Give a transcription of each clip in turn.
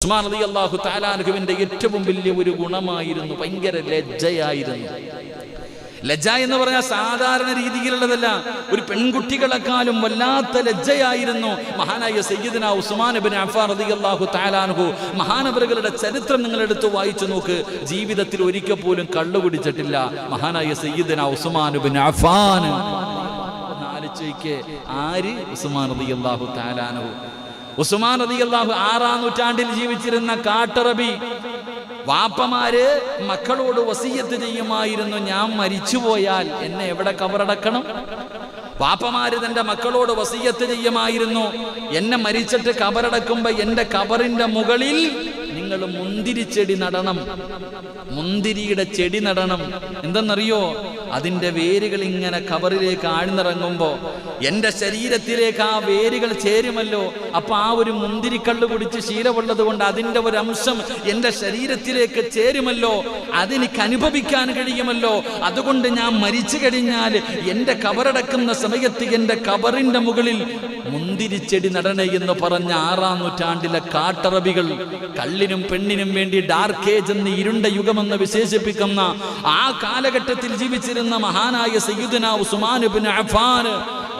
ഉസ്മാൻ റളിയല്ലാഹു തആല അൻഹുവിന്റെ ഏറ്റവും വലിയ ഒരു ഗുണമായിരുന്നു ഭയങ്കര ലജ്ജയായിരുന്നു. ലജ്ജ എന്ന് പറഞ്ഞാൽ സാധാരണ രീതിയിലുള്ളതല്ല, ഒരു പെൺകുട്ടികളെക്കാളും വല്ലാത്ത ലജ്ജയായിരുന്നു. മഹാനായ സയ്യിദുനാ ഉസ്മാൻ ഇബ്നു അഫ്ഫാൻ റളിയല്ലാഹു തആല അൻഹു, മഹാനവറുകളുടെ ചരിത്രം നിങ്ങൾ എടുത്ത് വായിച്ചു നോക്ക്. ജീവിതത്തിൽ ഒരിക്കൽ പോലും കള്ളു കുടിച്ചിട്ടില്ല മഹാനായ സയ്യിദുനാ ഉസ്മാൻ ഇബ്നു അഫ്ഫാൻ. ആലോചിക്ക്, ആര്? ഉസ്മാൻ റളിയല്ലാഹു തആല അൻഹു. ഉസ്മാൻ റളിയല്ലാഹു 6-ാം നൂറ്റാണ്ടിൽ ജീവിച്ചിരുന്ന കാട്ടറബി. വാപ്പമാര് മക്കളോട് വസിയത്ത് ചെയ്യുമായിരുന്നു, ഞാൻ മരിച്ചുപോയാൽ എന്നെ എവിടെ കബറടക്കണം. വാപ്പമാര് തന്റെ മക്കളോട് വസിയത്ത് ചെയ്യുമായിരുന്നു, എന്നെ മരിച്ചിട്ട് കബറടക്കുമ്പോ എന്റെ കബറിന്റെ മുകളിൽ നിങ്ങൾ മുന്തിരിച്ചെടി നടണം, മുന്തിരിയുടെ ചെടി നടണം. എന്തെന്നറിയോ? അതിന്റെ വേരുകൾ ഇങ്ങനെ കബറിലേക്ക് ആഴ്ന്നിറങ്ങുമ്പോ എന്റെ ശരീരത്തിലേക്ക് ആ വേരുകൾ ചേരുമല്ലോ. അപ്പൊ ആ ഒരു മുന്തിരിക്കള്ള് കുടിച്ച് ശീലമുള്ളത് കൊണ്ട് അതിന്റെ ഒരു അംശം എന്റെ ശരീരത്തിലേക്ക് ചേരുമല്ലോ, അതെനിക്ക് അനുഭവിക്കാൻ കഴിയുമല്ലോ. അതുകൊണ്ട് ഞാൻ മരിച്ചു കഴിഞ്ഞാൽ എന്റെ കബറടക്കുന്ന സമയത്ത് എന്റെ കബറിന്റെ മുകളിൽ മുന്തിരിച്ചെടി നടണേ എന്ന് പറഞ്ഞ 6-ാം നൂറ്റാണ്ടിലെ കാട്ടറബികൾ, കള്ളിനും പെണ്ണിനും വേണ്ടി ഡാർക്ക് ഏജ് എന്ന് ഇരുണ്ട യുഗമെന്ന് വിശേഷിപ്പിക്കുന്ന ആ കാലഘട്ടത്തിൽ ജീവിച്ചിരുന്ന മഹാനായ സയ്യിദുനാ ഉസ്മാൻ ഇബ്നു അഫ്ഫാൻ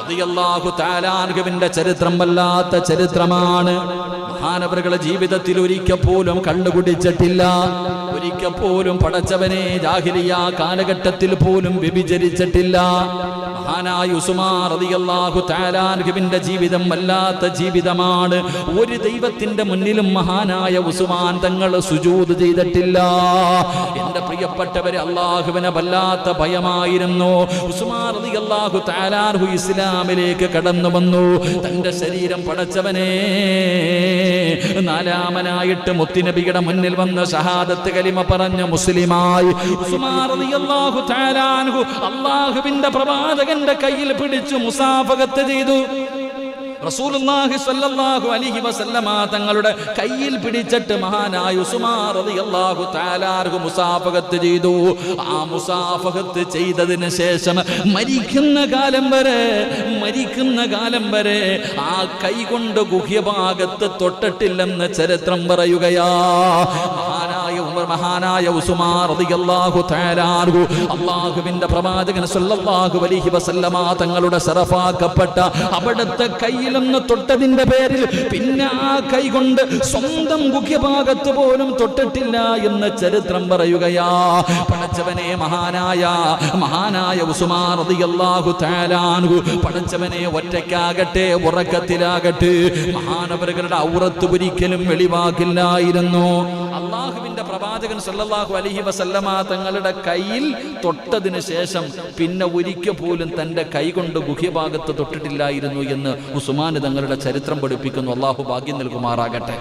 റളിയല്ലാഹു തആല അൻഹുവിന്റെ ചരിത്രം വല്ലാത്ത ചരിത്രമാണ്. മഹാനവറുകളുടെ ജീവിതത്തിൽ ഒരിക്കൽ പോലും കള്ളു കുടിച്ചിട്ടില്ല, ഒരിക്കൽ പോലും പടച്ചവനെ ജാഹിലിയ്യ കാലഘട്ടത്തിൽ പോലും വ്യഭിചരിച്ചിട്ടില്ല. മഹാനായ ഉസ്മാൻ റളിയല്ലാഹു തആല അൻഹുവിന്റെ ജീവിതം വല്ലാത്ത ജീവിതമാണ്. ഒരു ദൈവത്തിന്റെ മുന്നിലും മഹാനായ ഉസ്മാൻ തങ്ങൾ സുജൂദ് ചെയ്തിട്ടില്ല. എന്റെ പ്രിയപ്പെട്ടവരെ, അല്ലാഹുവിനെ വല്ലാത്ത ഭയമായിരുന്നു. ഉസ്മാൻ റളിയല്ലാഹു തആല അൻഹു ഇസ്ലാമിലേക്ക് കടന്നു വന്നു. തന്റെ ശരീരം പടച്ചവനെ 4-മനായിട്ട് മുത്തുനബിയുടെ മുന്നിൽ വന്ന് ഷഹാദത്ത് കലിമ പറഞ്ഞ മുസ്ലിമായി ഉസ്മാൻ റളിയല്ലാഹു തആല അൻഹു അല്ലാഹുവിന്റെ പ്രവാചകന്റെ കയ്യിൽ പിടിച്ചു മുസാഫഹത്ത് ചെയ്തു. റസൂലുള്ളാഹി സ്വല്ലല്ലാഹു അലൈഹി വസല്ലമ തങ്ങളുടെ കയ്യിൽ പിടിച്ചിട്ട് മഹാനായ ഉസ്മാൻ റളിയല്ലാഹു തആല അൻഹു മുസാഫഹത്ത് ചെയ്തു. ആ മുസാഫഹത്ത് ചെയ്തതിന് ശേഷം മരിക്കുന്ന കാലം വരെ ആ കൈ കൊണ്ട് ഗുഹ്യഭാഗത്ത് തൊട്ടിട്ടില്ലെന്ന് ചരിത്രം പറയുകയാ. മഹാനായ ഉസ്മാൻ റളിയല്ലാഹു തആല അൻഹു അല്ലാഹുവിന്റെ പ്രവാചകൻ സ്വല്ലല്ലാഹു അലൈഹി വസല്ലമ തങ്ങളുടെ ശറഫാക്കപ്പെട്ട അവിടുത്തെ കയ്യിലൊന്ന് തൊട്ടതിന്റെ പേരിൽ പിന്നെ ആ കൈ കൊണ്ട് സ്വന്തം ഗുഹ്യഭാഗത്ത് പോലും തൊട്ടിട്ടില്ല എന്ന് ചരിത്രം പറയുകയാ. പടച്ചവനെ, മഹാനായ ഉസ്മാൻ റളിയല്ലാഹു തആല അൻഹു പടച്ചവനെ ഒറ്റയ്ക്കാകട്ടെ ഉറക്കത്തിലാകട്ടെ മഹാനവറുകളുടെ ഔറത്ത് ഒരിക്കലും വെളിവാക്കില്ലായിരുന്നു. അല്ലാഹുവിന്റെ പ്രവാചകൻ സല്ലല്ലാഹു അലൈഹി വസല്ലമ തങ്ങളുടെ കയ്യിൽ തൊട്ടതിന് ശേഷം പിന്നെ ഒരിക്കൽ പോലും തന്റെ കൈ കൊണ്ട് ഗുഹ്യഭാഗത്ത് തൊട്ടിട്ടില്ലായിരുന്നു എന്ന് ഉസ്മാൻ തങ്ങളുടെ ചരിത്രം പഠിപ്പിക്കുന്നു. അല്ലാഹു ഭാഗ്യം നൽകുമാറാകട്ടെ.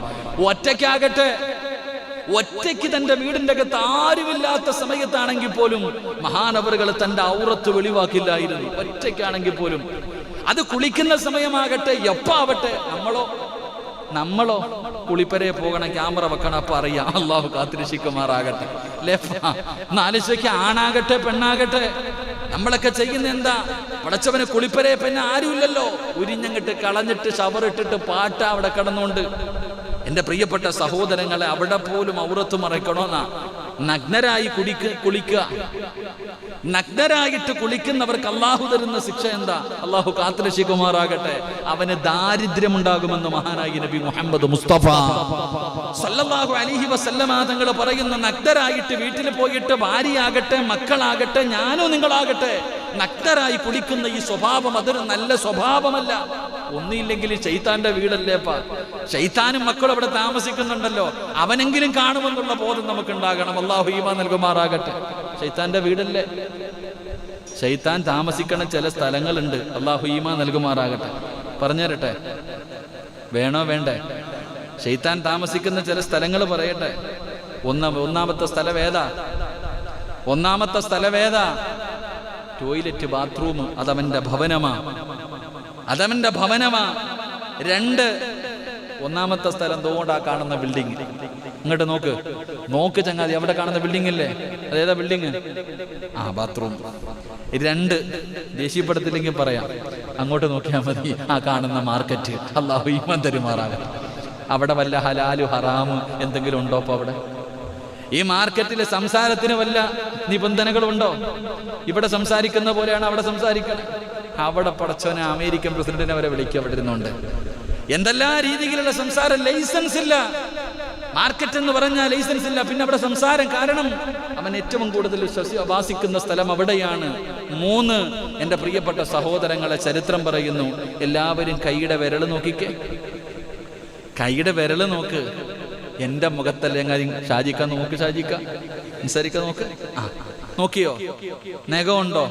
ഒറ്റയ്ക്ക് തന്റെ വീടിന്റെ അകത്ത് ആരുമില്ലാത്ത സമയത്താണെങ്കിൽ പോലും മഹാനവറുകൾ തന്റെ ഔറത്ത് വെളിവാക്കില്ലായിരുന്നു. ഒറ്റയ്ക്കാണെങ്കിൽ പോലും, അത് കുളിക്കുന്ന സമയമാകട്ടെ എപ്പാവട്ടെ. നമ്മളോ കുളിപ്പരയെ പോകണം, ക്യാമറ വെക്കണം, അപ്പൊ അറിയാം. അള്ളാഹു കാത്തിരക്ഷിക്കുമാറാകട്ടെ. നാലിശയ്ക്ക് ആണാകട്ടെ പെണ്ണാകട്ടെ, നമ്മളൊക്കെ ചെയ്യുന്ന എന്താ? പടച്ചവന് കുളിപ്പരയെ പിന്നെ ആരുമില്ലല്ലോ, ഉരിഞ്ഞങ്ങിട്ട് കളഞ്ഞിട്ട് ഷവറിട്ടിട്ട് പാട്ട അവിടെ കിടന്നുകൊണ്ട്. എന്റെ പ്രിയപ്പെട്ട സഹോദരങ്ങളെ, അവിടെ പോലും ഔറത്ത് മറയ്ക്കണോന്നാ. നഗ്നരായി കുളിക്കുക. നഗ്നരായിട്ട് കുളിക്കുന്നവർക്ക് അള്ളാഹു തരുന്ന ശിക്ഷ എന്താ? അള്ളാഹു കാത്തുരക്ഷിക്കുമാറാകട്ടെ. അവന് ദാരിദ്ര്യമുണ്ടാകുമെന്ന് മഹാനായ നബി മുഹമ്മദ് മുസ്തഫ സല്ലല്ലാഹു അലൈഹി വസല്ലമ തങ്ങൾ പറയുന്നു, നഗ്നരായിട്ട് വീട്ടിൽ പോയിട്ട് ഭാര്യയാകട്ടെ മക്കളാകട്ടെ ഞാനോ നിങ്ങളാകട്ടെ നഗ്നരായി കുളിക്കുന്ന ഈ സ്വഭാവം അതൊരു നല്ല സ്വഭാവമല്ല. ഒന്നില്ലെങ്കിൽ ശൈത്താന്റെ വീടല്ലേപ്പാ. ശൈത്താനും മക്കളും അവിടെ താമസിക്കുന്നുണ്ടല്ലോ, അവനെങ്കിലും കാണുമെന്നുള്ള ബോധം നമുക്ക് ഉണ്ടാകണം. അല്ലാഹു ഈമാൻ നൽകുമാറാകട്ടെ. ശൈത്താന്റെ വീടല്ലേ, ശൈത്താൻ താമസിക്കണ ചില സ്ഥലങ്ങളുണ്ട്. അല്ലാഹു ഈമാൻ നൽകുമാറാകട്ടെ. പറഞ്ഞുതരട്ടെ, വേണോ വേണ്ടേ? ശൈത്താൻ താമസിക്കുന്ന ചില സ്ഥലങ്ങൾ പറയട്ടെ. ഒന്നാമത്തെ സ്ഥലവേദ ടോയ്ലറ്റ്, ബാത്റൂം. അതവന്റെ ഭവനമാ. 2, ഒന്നാമത്തെ സ്ഥലം തോണ്ടാ കാണുന്ന ബിൽഡിംഗ്. ഇങ്ങോട്ട് നോക്ക് ചങ്ങാതി, അവിടെ കാണുന്ന ബിൽഡിംഗ് അല്ലേ? അതേതാ ബിൽഡിംഗ്? ബാത്റൂം. 2, ദേഷ്യപ്പെടുത്തില്ലെങ്കിൽ പറയാം, അങ്ങോട്ട് നോക്കിയാൽ മതി, ആ കാണുന്ന മാർക്കറ്റ്. അല്ലാഹു ഈമാൻ തരുമാറാകട്ടെ. അവിടെ വല്ല ഹലാലു ഹറാമ് എന്തെങ്കിലും ഉണ്ടോ? ഇപ്പോൾ അവിടെ ഈ മാർക്കറ്റിലെ സംസാരത്തിന് വല്ല നിബന്ധനകളുണ്ടോ? ഇവിടെ സംസാരിക്കുന്ന പോലെയാണ് അവിടെ സംസാരിക്കണം. അവിടെ പടച്ചോനെ അമേരിക്കൻ പ്രസിഡന്റിനെ വരെ വിളിക്കുക അവിടെ ഇരുന്നുണ്ട്. എന്തെല്ലാം രീതിയിലുള്ള സംസാരം. ലൈസൻസ് ഇല്ല. മാർക്കറ്റ് എന്ന് പറഞ്ഞാൽ ലൈസൻസ് ഇല്ല. പിന്നെ അവിടെ സംസാരം. കാരണം അവൻ ഏറ്റവും കൂടുതൽ വസിക്കുന്ന സ്ഥലം അവിടെയാണ്. 3, എൻ്റെ പ്രിയപ്പെട്ട സഹോദരങ്ങളെ, ചരിത്രം പറയുന്നു. എല്ലാവരും കൈയുടെ വിരൽ നോക്കിക്കേ. കൈയുടെ വിരൽ നോക്ക്. എൻ്റെ മുഖത്തല്ലേ ഷാജിക്ക നോക്ക്. ഷാജിക്ക നിസാരിക്ക നോക്ക്. നോക്കിയോ? നഖമുണ്ടോ?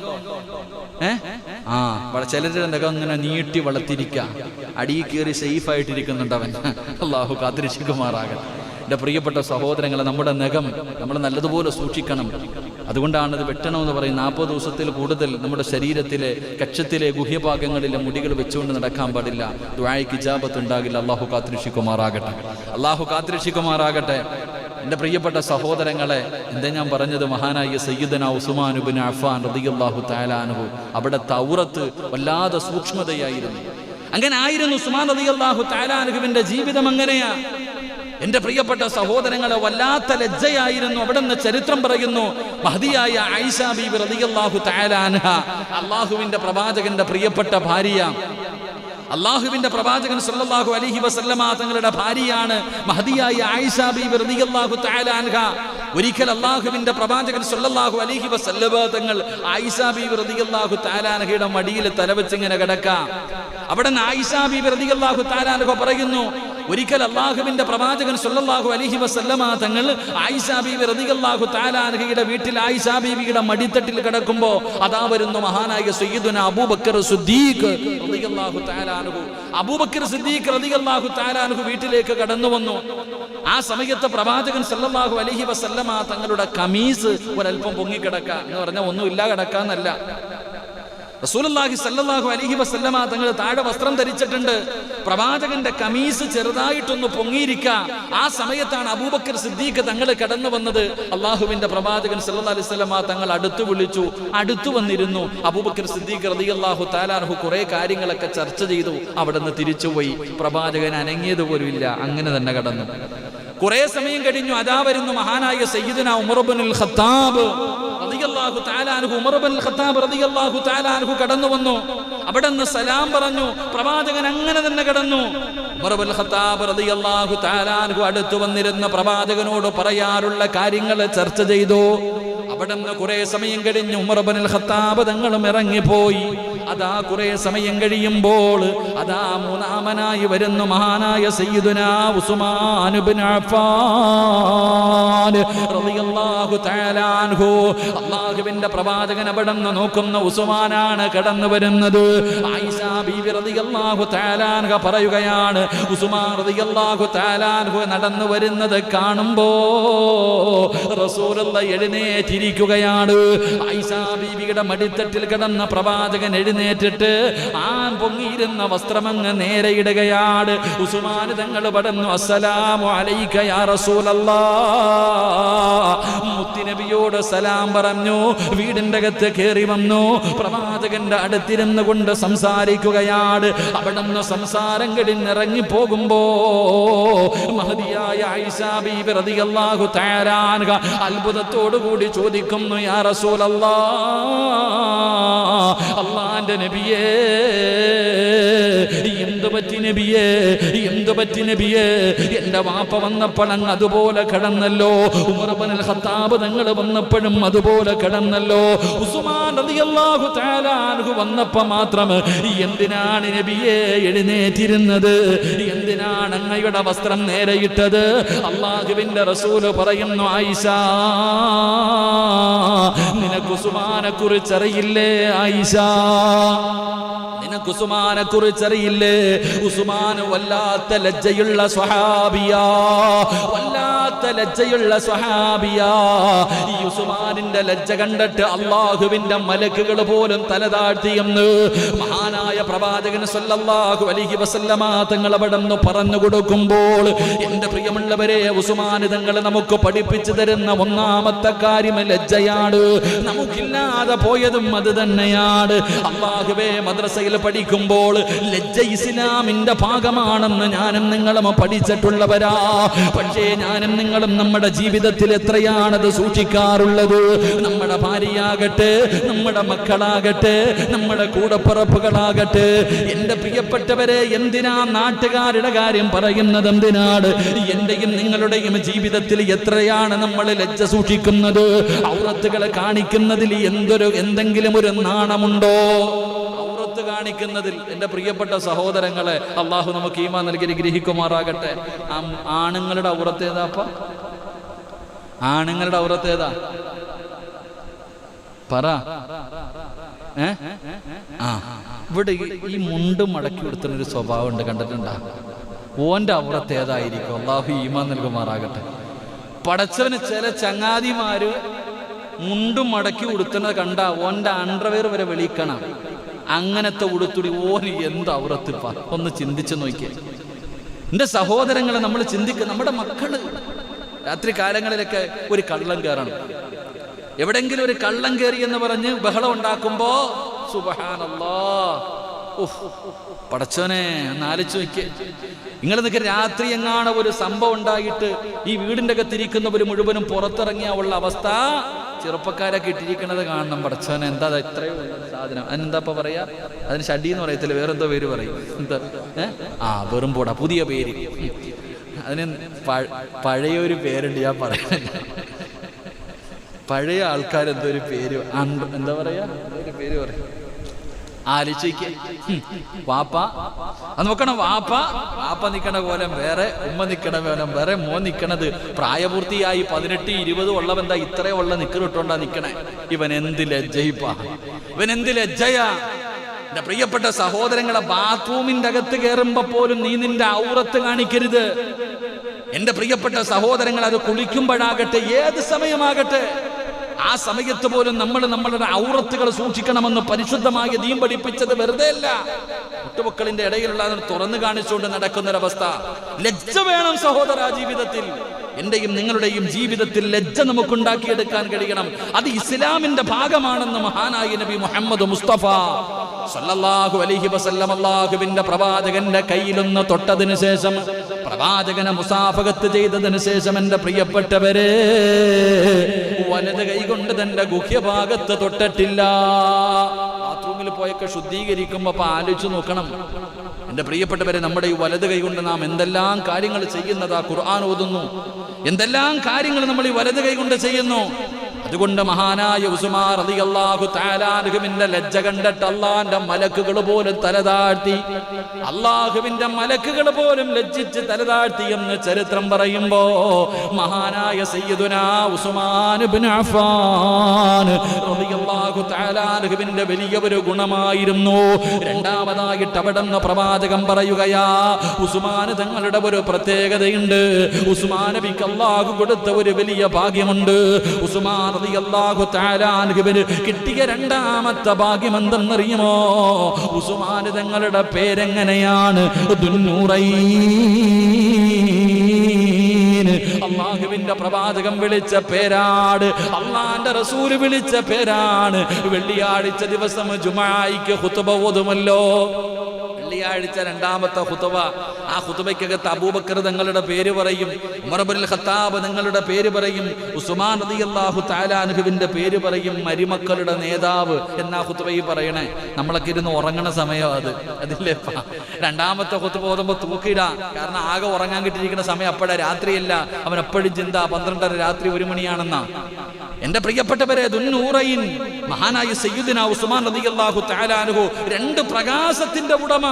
ചിലരുടെ നഖം ഇങ്ങനെ നീട്ടി വളർത്തിരിക്ക. അടിയിൽ കയറി സേഫ് ആയിട്ടിരിക്കുന്നുണ്ട് അവൻ. അള്ളാഹു കാത്തിരക്ഷിക്കുമാറാകട്ടെ. എൻ്റെ പ്രിയപ്പെട്ട സഹോദരങ്ങളെ, നമ്മുടെ നഖം നമ്മൾ നല്ലതുപോലെ സൂക്ഷിക്കണം. അതുകൊണ്ടാണ് ഇത് വെട്ടണമെന്ന് പറയും. 40 ദിവസത്തിൽ കൂടുതൽ നമ്മുടെ ശരീരത്തിലെ കക്ഷത്തിലെ ഗുഹ്യഭാഗങ്ങളിലെ മുടികൾ വെച്ചുകൊണ്ട് നടക്കാൻ പാടില്ല. ദുആയ്ക്ക് ഇജാബത്ത് ഉണ്ടാകില്ല. അള്ളാഹു കാത്തിരക്ഷിക്കുമാറാകട്ടെ. അള്ളാഹു കാത്തിരക്ഷിക്കുമാറാകട്ടെ. എൻ്റെ പ്രിയപ്പെട്ട സഹോദരങ്ങളെ, എന്താ ഞാൻ പറഞ്ഞത്? മഹാനായ സയ്യിദന ഉസ്മാൻ ഇബ്നു അഫ്ഫാൻ റളിയല്ലാഹു തആല അൻഹു അവിടുത്തെ ഔറത്ത് വല്ലാതെ സൂക്ഷ്മതയായിരുന്നു. അങ്ങനെ ആയിരുന്നു ഉസ്മാൻ റളിയല്ലാഹു തആല അൻഹുവിന്റെ ജീവിതം. അങ്ങനെയാ എൻ്റെ പ്രിയപ്പെട്ട സഹോദരങ്ങളെ, വല്ലാത്ത ലജ്ജയായിരുന്നു. അവിടെ നിന്ന് ചരിത്രം പറയുന്നു, മഹദിയായ ആയിഷ ബീബി റളിയല്ലാഹു തആല അൻഹ, അല്ലാഹുവിന്റെ പ്രവാചകന്റെ പ്രിയപ്പെട്ട ഭാര്യ, അല്ലാഹുവിന്റെ പ്രവാചകൻ സല്ലല്ലാഹു അലൈഹി വസല്ലമ തങ്ങളുടെ ഭാര്യയാണ് മഹദിയായ ആയിഷ ബീബി റളിയല്ലാഹു തആല അൻഹ. ഒരിക്കൽ അല്ലാഹുവിന്റെ പ്രവാചകൻ സല്ലല്ലാഹു അലൈഹി വസല്ലമ തങ്ങൾ ആയിഷ ബീബി റളിയല്ലാഹു തആല അൻഹയുടെ മടിയിൽ തലവെച്ചിങ്ങനെ കിടക്കാം. അവിടെ ആയിഷ ബീബി റളിയല്ലാഹു തആല അൻഹ പറയുന്നു, ഒരിക്കൽ അല്ലാഹുവിന്റെ പ്രവാചകൻ സല്ലല്ലാഹു അലൈഹി വസല്ലമ തങ്ങൾ ആയിഷ ബീബി റളിയല്ലാഹു തആല അൻഹയുടെ വീട്ടിൽ ആയിഷ ബീബിയുടെ മടിത്തട്ടിൽ കിടക്കുമ്പോ അതാ വരുന്നു മഹാനായ സയ്യിദുന അബൂബക്കർ സിദ്ദീഖ് റളിയല്ലാഹു തആല അൻഹു. അബൂബക്കർ സിദ്ദീഖ് റളിയല്ലാഹു തആല അൻഹു വീട്ടിലേക്ക് കടന്നു വന്നു. ആ സമയത്ത് പ്രവാചകൻ സല്ലല്ലാഹു അലൈഹി വസല്ലമ തങ്ങളുടെ കമീസ് ഒരൽപ്പം പൊങ്ങിക്കിടക്ക എന്ന് പറഞ്ഞാൽ ഒന്നുമില്ല കിടക്കാന്നല്ല. റസൂലുള്ളാഹി സല്ലല്ലാഹു അലൈഹി വസല്ലമ തങ്ങൾ താഴെ വസ്ത്രം ധരിച്ചിട്ടുണ്ട്. പ്രവാചകന്റെ കമീസ് ചെറുതായിട്ടൊന്ന് പൊങ്ങിയിരിക്ക. ആ സമയത്താണ് അബൂബക്കർ സിദ്ദീഖ് തങ്ങൾ കടന്നു വന്നത്. അള്ളാഹുവിന്റെ പ്രവാചകൻ സല്ലല്ലാഹു അലൈഹി വസല്ലമ തങ്ങൾ അടുത്ത് വിളിച്ചു. അടുത്തു വന്നിരുന്നു. അബൂബക്കർ സിദ്ദീഖ് റളിയല്ലാഹു തആല അൻഹു കുറെ കാര്യങ്ങളൊക്കെ ചർച്ച ചെയ്തു. അവിടെ നിന്ന് തിരിച്ചുപോയി. പ്രവാചകൻ അനങ്ങിയത് പോലും ഇല്ല. അങ്ങനെ തന്നെ കടന്നു. കുറെ സമയം കഴിഞ്ഞു. അതാ വരുന്നു മഹാനായ സയ്യിദുന ഉമർ ഇബ്നുൽ ഖത്താബ് റളിയല്ലാഹു തആല അൻഹു. ഉമർ ഇബ്നുൽ ഖത്താബ് റളിയല്ലാഹു തആല അൻഹു കടന്നു വന്നു. അവിടെ നിന്ന് സലാം പറഞ്ഞു. പ്രവാചകൻ അങ്ങനെ തന്നെ കടന്നു. ഉമർ ഇബ്നുൽ ഖത്താബ് റളിയല്ലാഹു തആല അൻഹു അടുത്തു വന്നിരുന്ന പ്രവാചകനോട് പറയാറുള്ള കാര്യങ്ങൾ ചർച്ച ചെയ്തു. അവിടെ നിന്ന് കുറെ സമയം കഴിഞ്ഞു. ഉമർ ഇബ്നുൽ ഖത്താബ് തങ്ങളും ഇറങ്ങിപ്പോയി. അതാ കുറെ സമയം കഴിയുമ്പോൾ അതാ മൂന്നാമനായി വരുന്നു മഹാനായ സയ്യിദുനാ ഉസ്മാൻ ഇബ്നു അഫ്ഫാൻ റളിയല്ലാഹു തആല അൻഹു. അല്ലാഹുവിന്റെ പ്രവാചകൻ അവിടെ നിന്ന് നോക്കുന്ന ഉസ്മാനാണ് കടന്നു വരുന്നത്. ആയിഷ ബീവി റളിയല്ലാഹു തആല അൻഹ പറയുകയാണ്, ഉസ്മാൻ റളിയല്ലാഹു തആല അൻഹു നടന്നു വരുന്നത് കാണുമ്പോ റസൂലുള്ളാഹി എഴുന്നേറ്റിരിക്കുകയാണ്. ആയിഷ ബീവിയുടെ മടിത്തട്ടിൽ കിടന്ന പ്രവാചകൻ എഴുന്നേറ്റിട്ട് ആ പൊങ്ങിയിരുന്ന വസ്ത്രമങ്ങ് നേരെ ഇടുകയാണ്. ഉസ്മാൻ തങ്ങൾ പറഞ്ഞു, അസ്സലാമു അലൈക യാ റസൂലല്ലാഹ്. മുത്തുനബിയോട് സലാം പറഞ്ഞു. വീടിന്റെ അകത്ത് കയറി വന്നു. പ്രവാചകന്റെ അടുത്തിരുന്ന് കൊണ്ട് സംസാരിക്കുകയാണ്. അവിടെ നിന്ന് സംസാരം കഴിഞ്ഞിറങ്ങി പോകുമ്പോ മഹദിയായ ആയിഷ ബീബി റളിയല്ലാഹു തആല അൻഹ അത്ഭുതത്തോടു കൂടി ചോദിക്കുന്നു, യാ റസൂലല്ലാഹ്, അല്ലാഹുവിന്റെ നബിയേ, എന്തു പറ്റി നബിയേ, എന്തു പറ്റി നബിയേ? എന്റെ വാപ്പ വന്നപ്പോഴങ്ങ് അതുപോലെ കിടന്നല്ലോ. ഉമർ ഇബ്നുൽ ഖത്താബ് തങ്ങൾ വന്നപ്പോഴും അതുപോലെ കിടന്നല്ലോ. ഉസ്മാൻ റളിയല്ലാഹു തആല അൻഹു വന്നപ്പോ മാത്രം എന്തിനാണ് നബിയേ എഴുന്നേറ്റിരുന്നത്? എന്തിനാണ് അങ്ങയുടെ വസ്ത്രം നേരെയിട്ടത്? അല്ലാഹുവിന്റെ റസൂൽ പറയുന്നു, ആയിഷ, നിനക്ക് ഉസ്മാനെ കുറിച്ചറിയില്ലേ ആയിഷ? നിനക്ക് ഉസ്മാനെ കുറിച്ചറിയില്ലേ? ഉസ്മാൻ വല്ലാത്ത ലജ്ജയുള്ള സ്വഹാബിയാ, വല്ലാത്ത ലജ്ജയുള്ള സ്വഹാബിയാ. ഈ ഉസ്മാനിന്റെ ലജ്ജ കണ്ടിട്ട് അള്ളാഹുവിന്റെ മലക്കുകൾ പോലും തലതാഴ്ത്തിയെന്ന് മഹാനായ പ്രവാചകൻ സല്ലല്ലാഹു അലൈഹി വസല്ലമ തങ്ങൾ അവിടെ നിന്ന് പറഞ്ഞു കൊടുക്കുമ്പോൾ, എന്റെ പ്രിയമുള്ളവരെ, ഉസ്മാൻ തങ്ങൾ നമുക്ക് പഠിപ്പിച്ചു തരുന്ന ഒന്നാമത്തെ കാര്യം ലജ്ജയാണ്. നമുക്കില്ലാതെ പോയതും അത് തന്നെയാണ്. അല്ലാഹുവേ, മദ്രസയിൽ പഠിക്കുമ്പോൾ ലജ്ജ ഇസ്ലാമിന്റെ ഭാഗമാണെന്ന് ഞാനും നിങ്ങളും പഠിച്ചിട്ടുള്ളവരാ. പക്ഷേ ഞാനും നിങ്ങളും നമ്മുടെ ജീവിതത്തിൽ എത്രയാണത് സൂക്ഷിക്കാറുള്ളത്? നമ്മുടെ ഭാര്യയാകട്ടെ, നമ്മുടെ മക്കളാകട്ടെ, നമ്മുടെ കൂടപ്പിറപ്പുകളാകട്ടെ, എന്റെ പ്രിയപ്പെട്ടവരെ, എന്തിനാ നാട്ടുകാരുടെ കാര്യം പറയുന്നത്? എന്തിനാണ്? എന്റെയും നിങ്ങളുടെയും ജീവിതത്തിൽ എത്രയാണ് നമ്മൾ ലജ്ജ സൂക്ഷിക്കുന്നത്? ഔറത്തുകളെ കാണിക്കുന്നതിൽ എന്തെങ്കിലും ഒരു നാണമുണ്ടോ? ഔറത്ത് കാണിക്കുന്നതിൽ എന്റെ പ്രിയപ്പെട്ട സഹോദരങ്ങളെ, അള്ളാഹു നമുക്ക് ഈമാൻ നൽകി ഗ്രഹിക്കുമാറാകട്ടെ. ആണുങ്ങളുടെ ഔറത്ത് ഏതാപ്പ? ആണുങ്ങളുടെ ഔറത്ത് ഏതാ? പറ. ഇവിടെ ഈ മുണ്ട് മടക്കി കൊടുത്തുന്നൊരു സ്വഭാവം ഉണ്ട്, കണ്ടിട്ടുണ്ടാ? ഓന്റെ ഔറത്ത് ഏതായിരിക്കും? അള്ളാഹു ഈമാൻ നൽകുമാറാകട്ടെ. പടച്ചവന് ചില ചങ്ങാതിമാര് മുണ്ടും മടക്കി ഉടുത്തുന്നത് കണ്ട ഓന്റെ അണ്ടർവെയർ വരെ വെളിക്കണം. അങ്ങനത്തെ ഉടുത്തുടി ഓന് എന്ത് ഔറത്തിപ്പ? ഒന്ന് ചിന്തിച്ചു നോക്കിയേ എന്റെ സഹോദരങ്ങളെ. നമ്മൾ ചിന്തിക്കുക, നമ്മുടെ മക്കള് രാത്രി കാലങ്ങളിലൊക്കെ ഒരു കള്ളം കയറണം. എവിടെങ്കിലും ഒരു കള്ളം കയറി എന്ന് പറഞ്ഞ് ബഹളം ഉണ്ടാക്കുമ്പോ സുബ്ഹാനല്ലാഹ്, പടച്ചോനെ ഒന്ന് ആലോചിച്ച് നോക്കിയേ. നിങ്ങൾ നിനക്ക് രാത്രി എങ്ങാണ് ഒരു സംഭവം ഉണ്ടായിട്ട് ഈ വീടിന്റെ അകത്തിരിക്കുന്നവർ മുഴുവനും പുറത്തിറങ്ങിയ ഉള്ള അവസ്ഥ, ചെറുപ്പക്കാരൊക്കെ ഇട്ടിരിക്കണത് കാണണം. പടച്ചോനെ, എന്താ ഇത്രയും സാധനം? അതിനെന്താ പറയാ? അതിന് ഷഡി എന്ന് പറയത്തില്ല, വേറെന്തോ പേര് പറയും. എന്താ? വെറും പോടാ, പുതിയ പേര്. അതിന് പഴയൊരു പേരുണ്ട്, ഞാൻ പറയുന്നില്ല. പഴയ ആൾക്കാരെന്തോ ഒരു പേര്, എന്താ പറയാ, ഒരു പേര് പറയും. ആലോചിക്ക്. വാപ്പ അത് നോക്കണം. വാപ്പ നിക്കണ കോലം വേറെ, ഉമ്മ നിക്കണ കോലം വേറെ, മോൻ നിക്കണത് പ്രായപൂർത്തിയായി 18, 20 ഉള്ളവെന്താ ഇത്രയും ഉള്ള നിക്കറിട്ടോണ്ടാ നിക്കണേ. ഇവൻ എന്ത് ലജ്ജയിപ്പാ, ഇവൻ എന്ത് ലജ്ജയാ. എന്റെ പ്രിയപ്പെട്ട സഹോദരങ്ങളെ, ബാത്റൂമിന്റെ അകത്ത് കയറുമ്പോ പോലും നീ നിന്റെ ഔറത്ത് കാണിക്കരുത്. എന്റെ പ്രിയപ്പെട്ട സഹോദരങ്ങൾ, അത് കുളിക്കുമ്പോഴാകട്ടെ, ഏത് സമയമാകട്ടെ, ആ സമയത്ത് പോലും നമ്മൾ നമ്മളുടെ ഔറത്തുകൾ സൂക്ഷിക്കണമെന്ന് പരിശുദ്ധമായ ദീൻ പഠിപ്പിച്ചത് വെറുതെ അല്ല. മുട്ടുമക്കളിന്റെ ഇടയിലുള്ള തുറന്നു കാണിച്ചുകൊണ്ട് നടക്കുന്നൊരവസ്ഥ. ലജ്ജ വേണം സഹോദര ജീവിതത്തിൽ. എന്റെയും നിങ്ങളുടെയും ജീവിതത്തിൽ ലജ്ജ നമുക്കുണ്ടാക്കിയെടുക്കാൻ കഴിയണം. അത് ഇസ്ലാമിന്റെ ഭാഗമാണെന്ന് മഹാനായ നബി മുഹമ്മദ് മുസ്തഫ സല്ലല്ലാഹു അലൈഹി വസല്ലം അല്ലാഹുവിന്റെ പ്രവാചകന്റെ കയ്യിലൊന്ന് തൊട്ടതിന് ശേഷം, പ്രവാചകനെ മുസാഫഹത്ത് ചെയ്തതിന് ശേഷം, എന്റെ പ്രിയപ്പെട്ടവരെ, വലത് കൈകൊണ്ട് തന്റെ ഗുഹ്യഭാഗത്ത് തൊട്ടിട്ടില്ല. ബാത്റൂമിൽ പോയൊക്കെ ശുദ്ധീകരിക്കുമ്പോ ആലോചിച്ച് നോക്കണം എന്റെ പ്രിയപ്പെട്ടവരെ, നമ്മുടെ ഈ വലത് കൈകൊണ്ട് നാം എന്തെല്ലാം കാര്യങ്ങൾ ചെയ്യുന്നതാ. ഖുർആൻ ഓതുന്നു, എന്തെല്ലാം കാര്യങ്ങൾ നമ്മൾ ഈ വലത് കൈകൊണ്ട് ചെയ്യുന്നു. അതുകൊണ്ട് മഹാനായ ഉസ്മാൻ റളിയല്ലാഹു തആല അൻഹുവിന്റെ ലജ്ജ കണ്ടിട്ട് അല്ലാഹുവിന്റെ മലക്കുകൾ പോലും തലതാഴ്ത്തി. അല്ലാഹുവിന്റെ മലക്കുകൾ പോലും ലജ്ജിച്ച് തലതാഴ്ത്തി എന്ന് ചരിത്രം പറയുമ്പോ, മഹാനായ സയ്യിദുനാ ഉസ്മാൻ ഇബ്നു അഫ്ഫാൻ റളിയല്ലാഹു തആല അൻഹുവിന്റെ വലിയ ഒരു ഗുണമായിരുന്നു. രണ്ടാമതായിട്ട് അവിടെ നിന്ന് പ്രവാചകൻ പറയുകയാ, ഉസ്മാൻ തങ്ങളുടെ ഒരു പ്രത്യേകതയുണ്ട്. ഉസ്മാൻ നബിക്ക് അല്ലാഹു കൊടുത്ത ഒരു വലിയ ഭാഗ്യമുണ്ട്. ഉസ്മാൻ റളിയല്ലാഹു തആല അൻഹുവിന് കിട്ടിയ രണ്ടാമത്തെ ഭാഗ്യം എന്തെന്നറിയുമോ? ഉസ്മാൻ തങ്ങളുടെ പേരെങ്ങനെയാണ്? ദുന്നൂറൈൻ. അല്ലാഹുവിന്റെ പ്രവാചകൻ വിളിച്ച പേരാണ്, അല്ലാഹുവിന്റെ റസൂൽ വിളിച്ച പേരാണ്. വെള്ളിയാഴ്ച ദിവസം ജുമുഅയ്ക്ക് ഖുതുബ ഓതുമല്ലോ. വെള്ളിയാഴ്ച രണ്ടാമത്തെ ഖുതുബ. ആ ഖുതുബയ്ക്കകത്ത് അബൂബക്കർ തങ്ങളുടെ പേര് പറയും, ഉമർ ഇബ്നുൽ ഖത്താബ് തങ്ങളുടെ പേര് പറയും, ഉസ്മാൻ റളിയല്ലാഹു തആല അൻഹുവിന്റെ പേര് പറയും. മരുമക്കളുടെ നേതാവ് എന്നാ ഖുതുബയിൽ പറയണേ. നമ്മളൊക്കെ ഇരുന്ന് ഉറങ്ങണ സമയം അതില്ലേ. രണ്ടാമത്തെ ഖുതുബ ഓതുമ്പോ തൂക്കിയിടാ. കാരണം ആകെ ഉറങ്ങാൻ കിട്ടിയിരിക്കുന്ന സമയം അപ്പോഴാ, രാത്രിയല്ല. അവൻ എപ്പോഴും ചിന്ത 12:30 രാത്രി 1 മണിയാണെന്നാ. എന്റെ പ്രിയപ്പെട്ടവരെ, ദുന്നൂറൈൻ മഹാനായ സയ്യിദുനാ ഉസ്മാൻ റളിയല്ലാഹു തആല അൻഹു, രണ്ട് പ്രകാശത്തിന്റെ ഉടമ.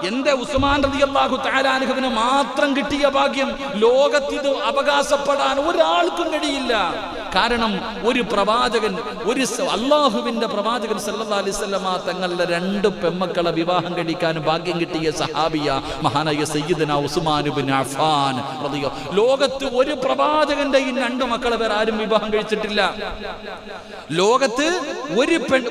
എന്റെ ഉസ്മാൻ റളിയല്ലാഹു തആല അൻഹുവിന് മാത്രം കിട്ടിയ ഭാഗ്യം ലോകത്തിത് അവകാശപ്പെടാൻ ഒരാൾക്കും കഴിയില്ല. കാരണം ഒരു പ്രവാചകൻ, ഒരു അള്ളാഹുവിന്റെ പ്രവാചകൻ സല്ലല്ലാഹു അലൈഹി വസല്ലമ തങ്ങളുടെ 2 പെമ്മക്കളെ വിവാഹം കഴിക്കാൻ ഭാഗ്യം കിട്ടിയ സഹാബിയ മഹാനായ സയ്യിദുനാ ഉസ്മാൻ ഇബ്നു അഫ്ഫാൻ റളിയല്ലാഹു. ലോകത്ത് ഒരു പ്രവാചകന്റെയും 2 മക്കളെ വേറെ ആരും വിവാഹം കഴിച്ചിട്ടില്ല. ലോകത്ത്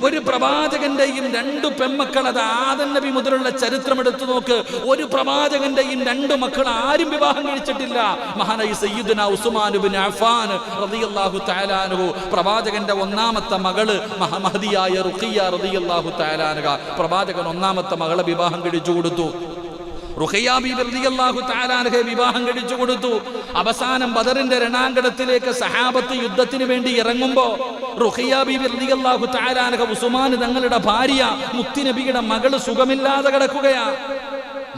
ഒരു പ്രവാചകന്റെയും 2 പെമ്മക്കൾ, അത് ആദം നബി മുതലുള്ള ചരിത്രം എടുത്തു നോക്ക്, ഒരു പ്രവാചകന്റെയും 2 മക്കൾ ആരും വിവാഹം കഴിച്ചിട്ടില്ല. മഹാനായ സയ്യിദുനാ ഉസ്മാൻ ഇബ്നു അഫ്ഫാൻ റളിയല്ലാഹു തആല അൻഹു പ്രവാചകന്റെ 1ാമത്തെ മകള് മഹദിയായ റുഖിയ റളിയല്ലാഹു തആല അൻഹ, പ്രവാചകൻ 1ാമത്തെ മകളെ വിവാഹം കഴിച്ചു കൊടുത്തു. റുഖിയ ബീബി റളിയല്ലാഹു തആല അൻഹയെ വിവാഹം കഴിച്ചു കൊടുത്തു. അവസാനം ബദറിന്റെ രണാങ്കണത്തിലേക്ക് സഹാബത്ത് യുദ്ധത്തിന് വേണ്ടി ഇറങ്ങുമ്പോ റുഖിയ ബീബി റളിയല്ലാഹു തആല അൻഹ ഉസ്മാൻ തങ്ങളുടെ ഭാര്യ മുത്തുനബിയുടെ മകള് സുഖമില്ലാതെ കിടക്കുകയാണ്.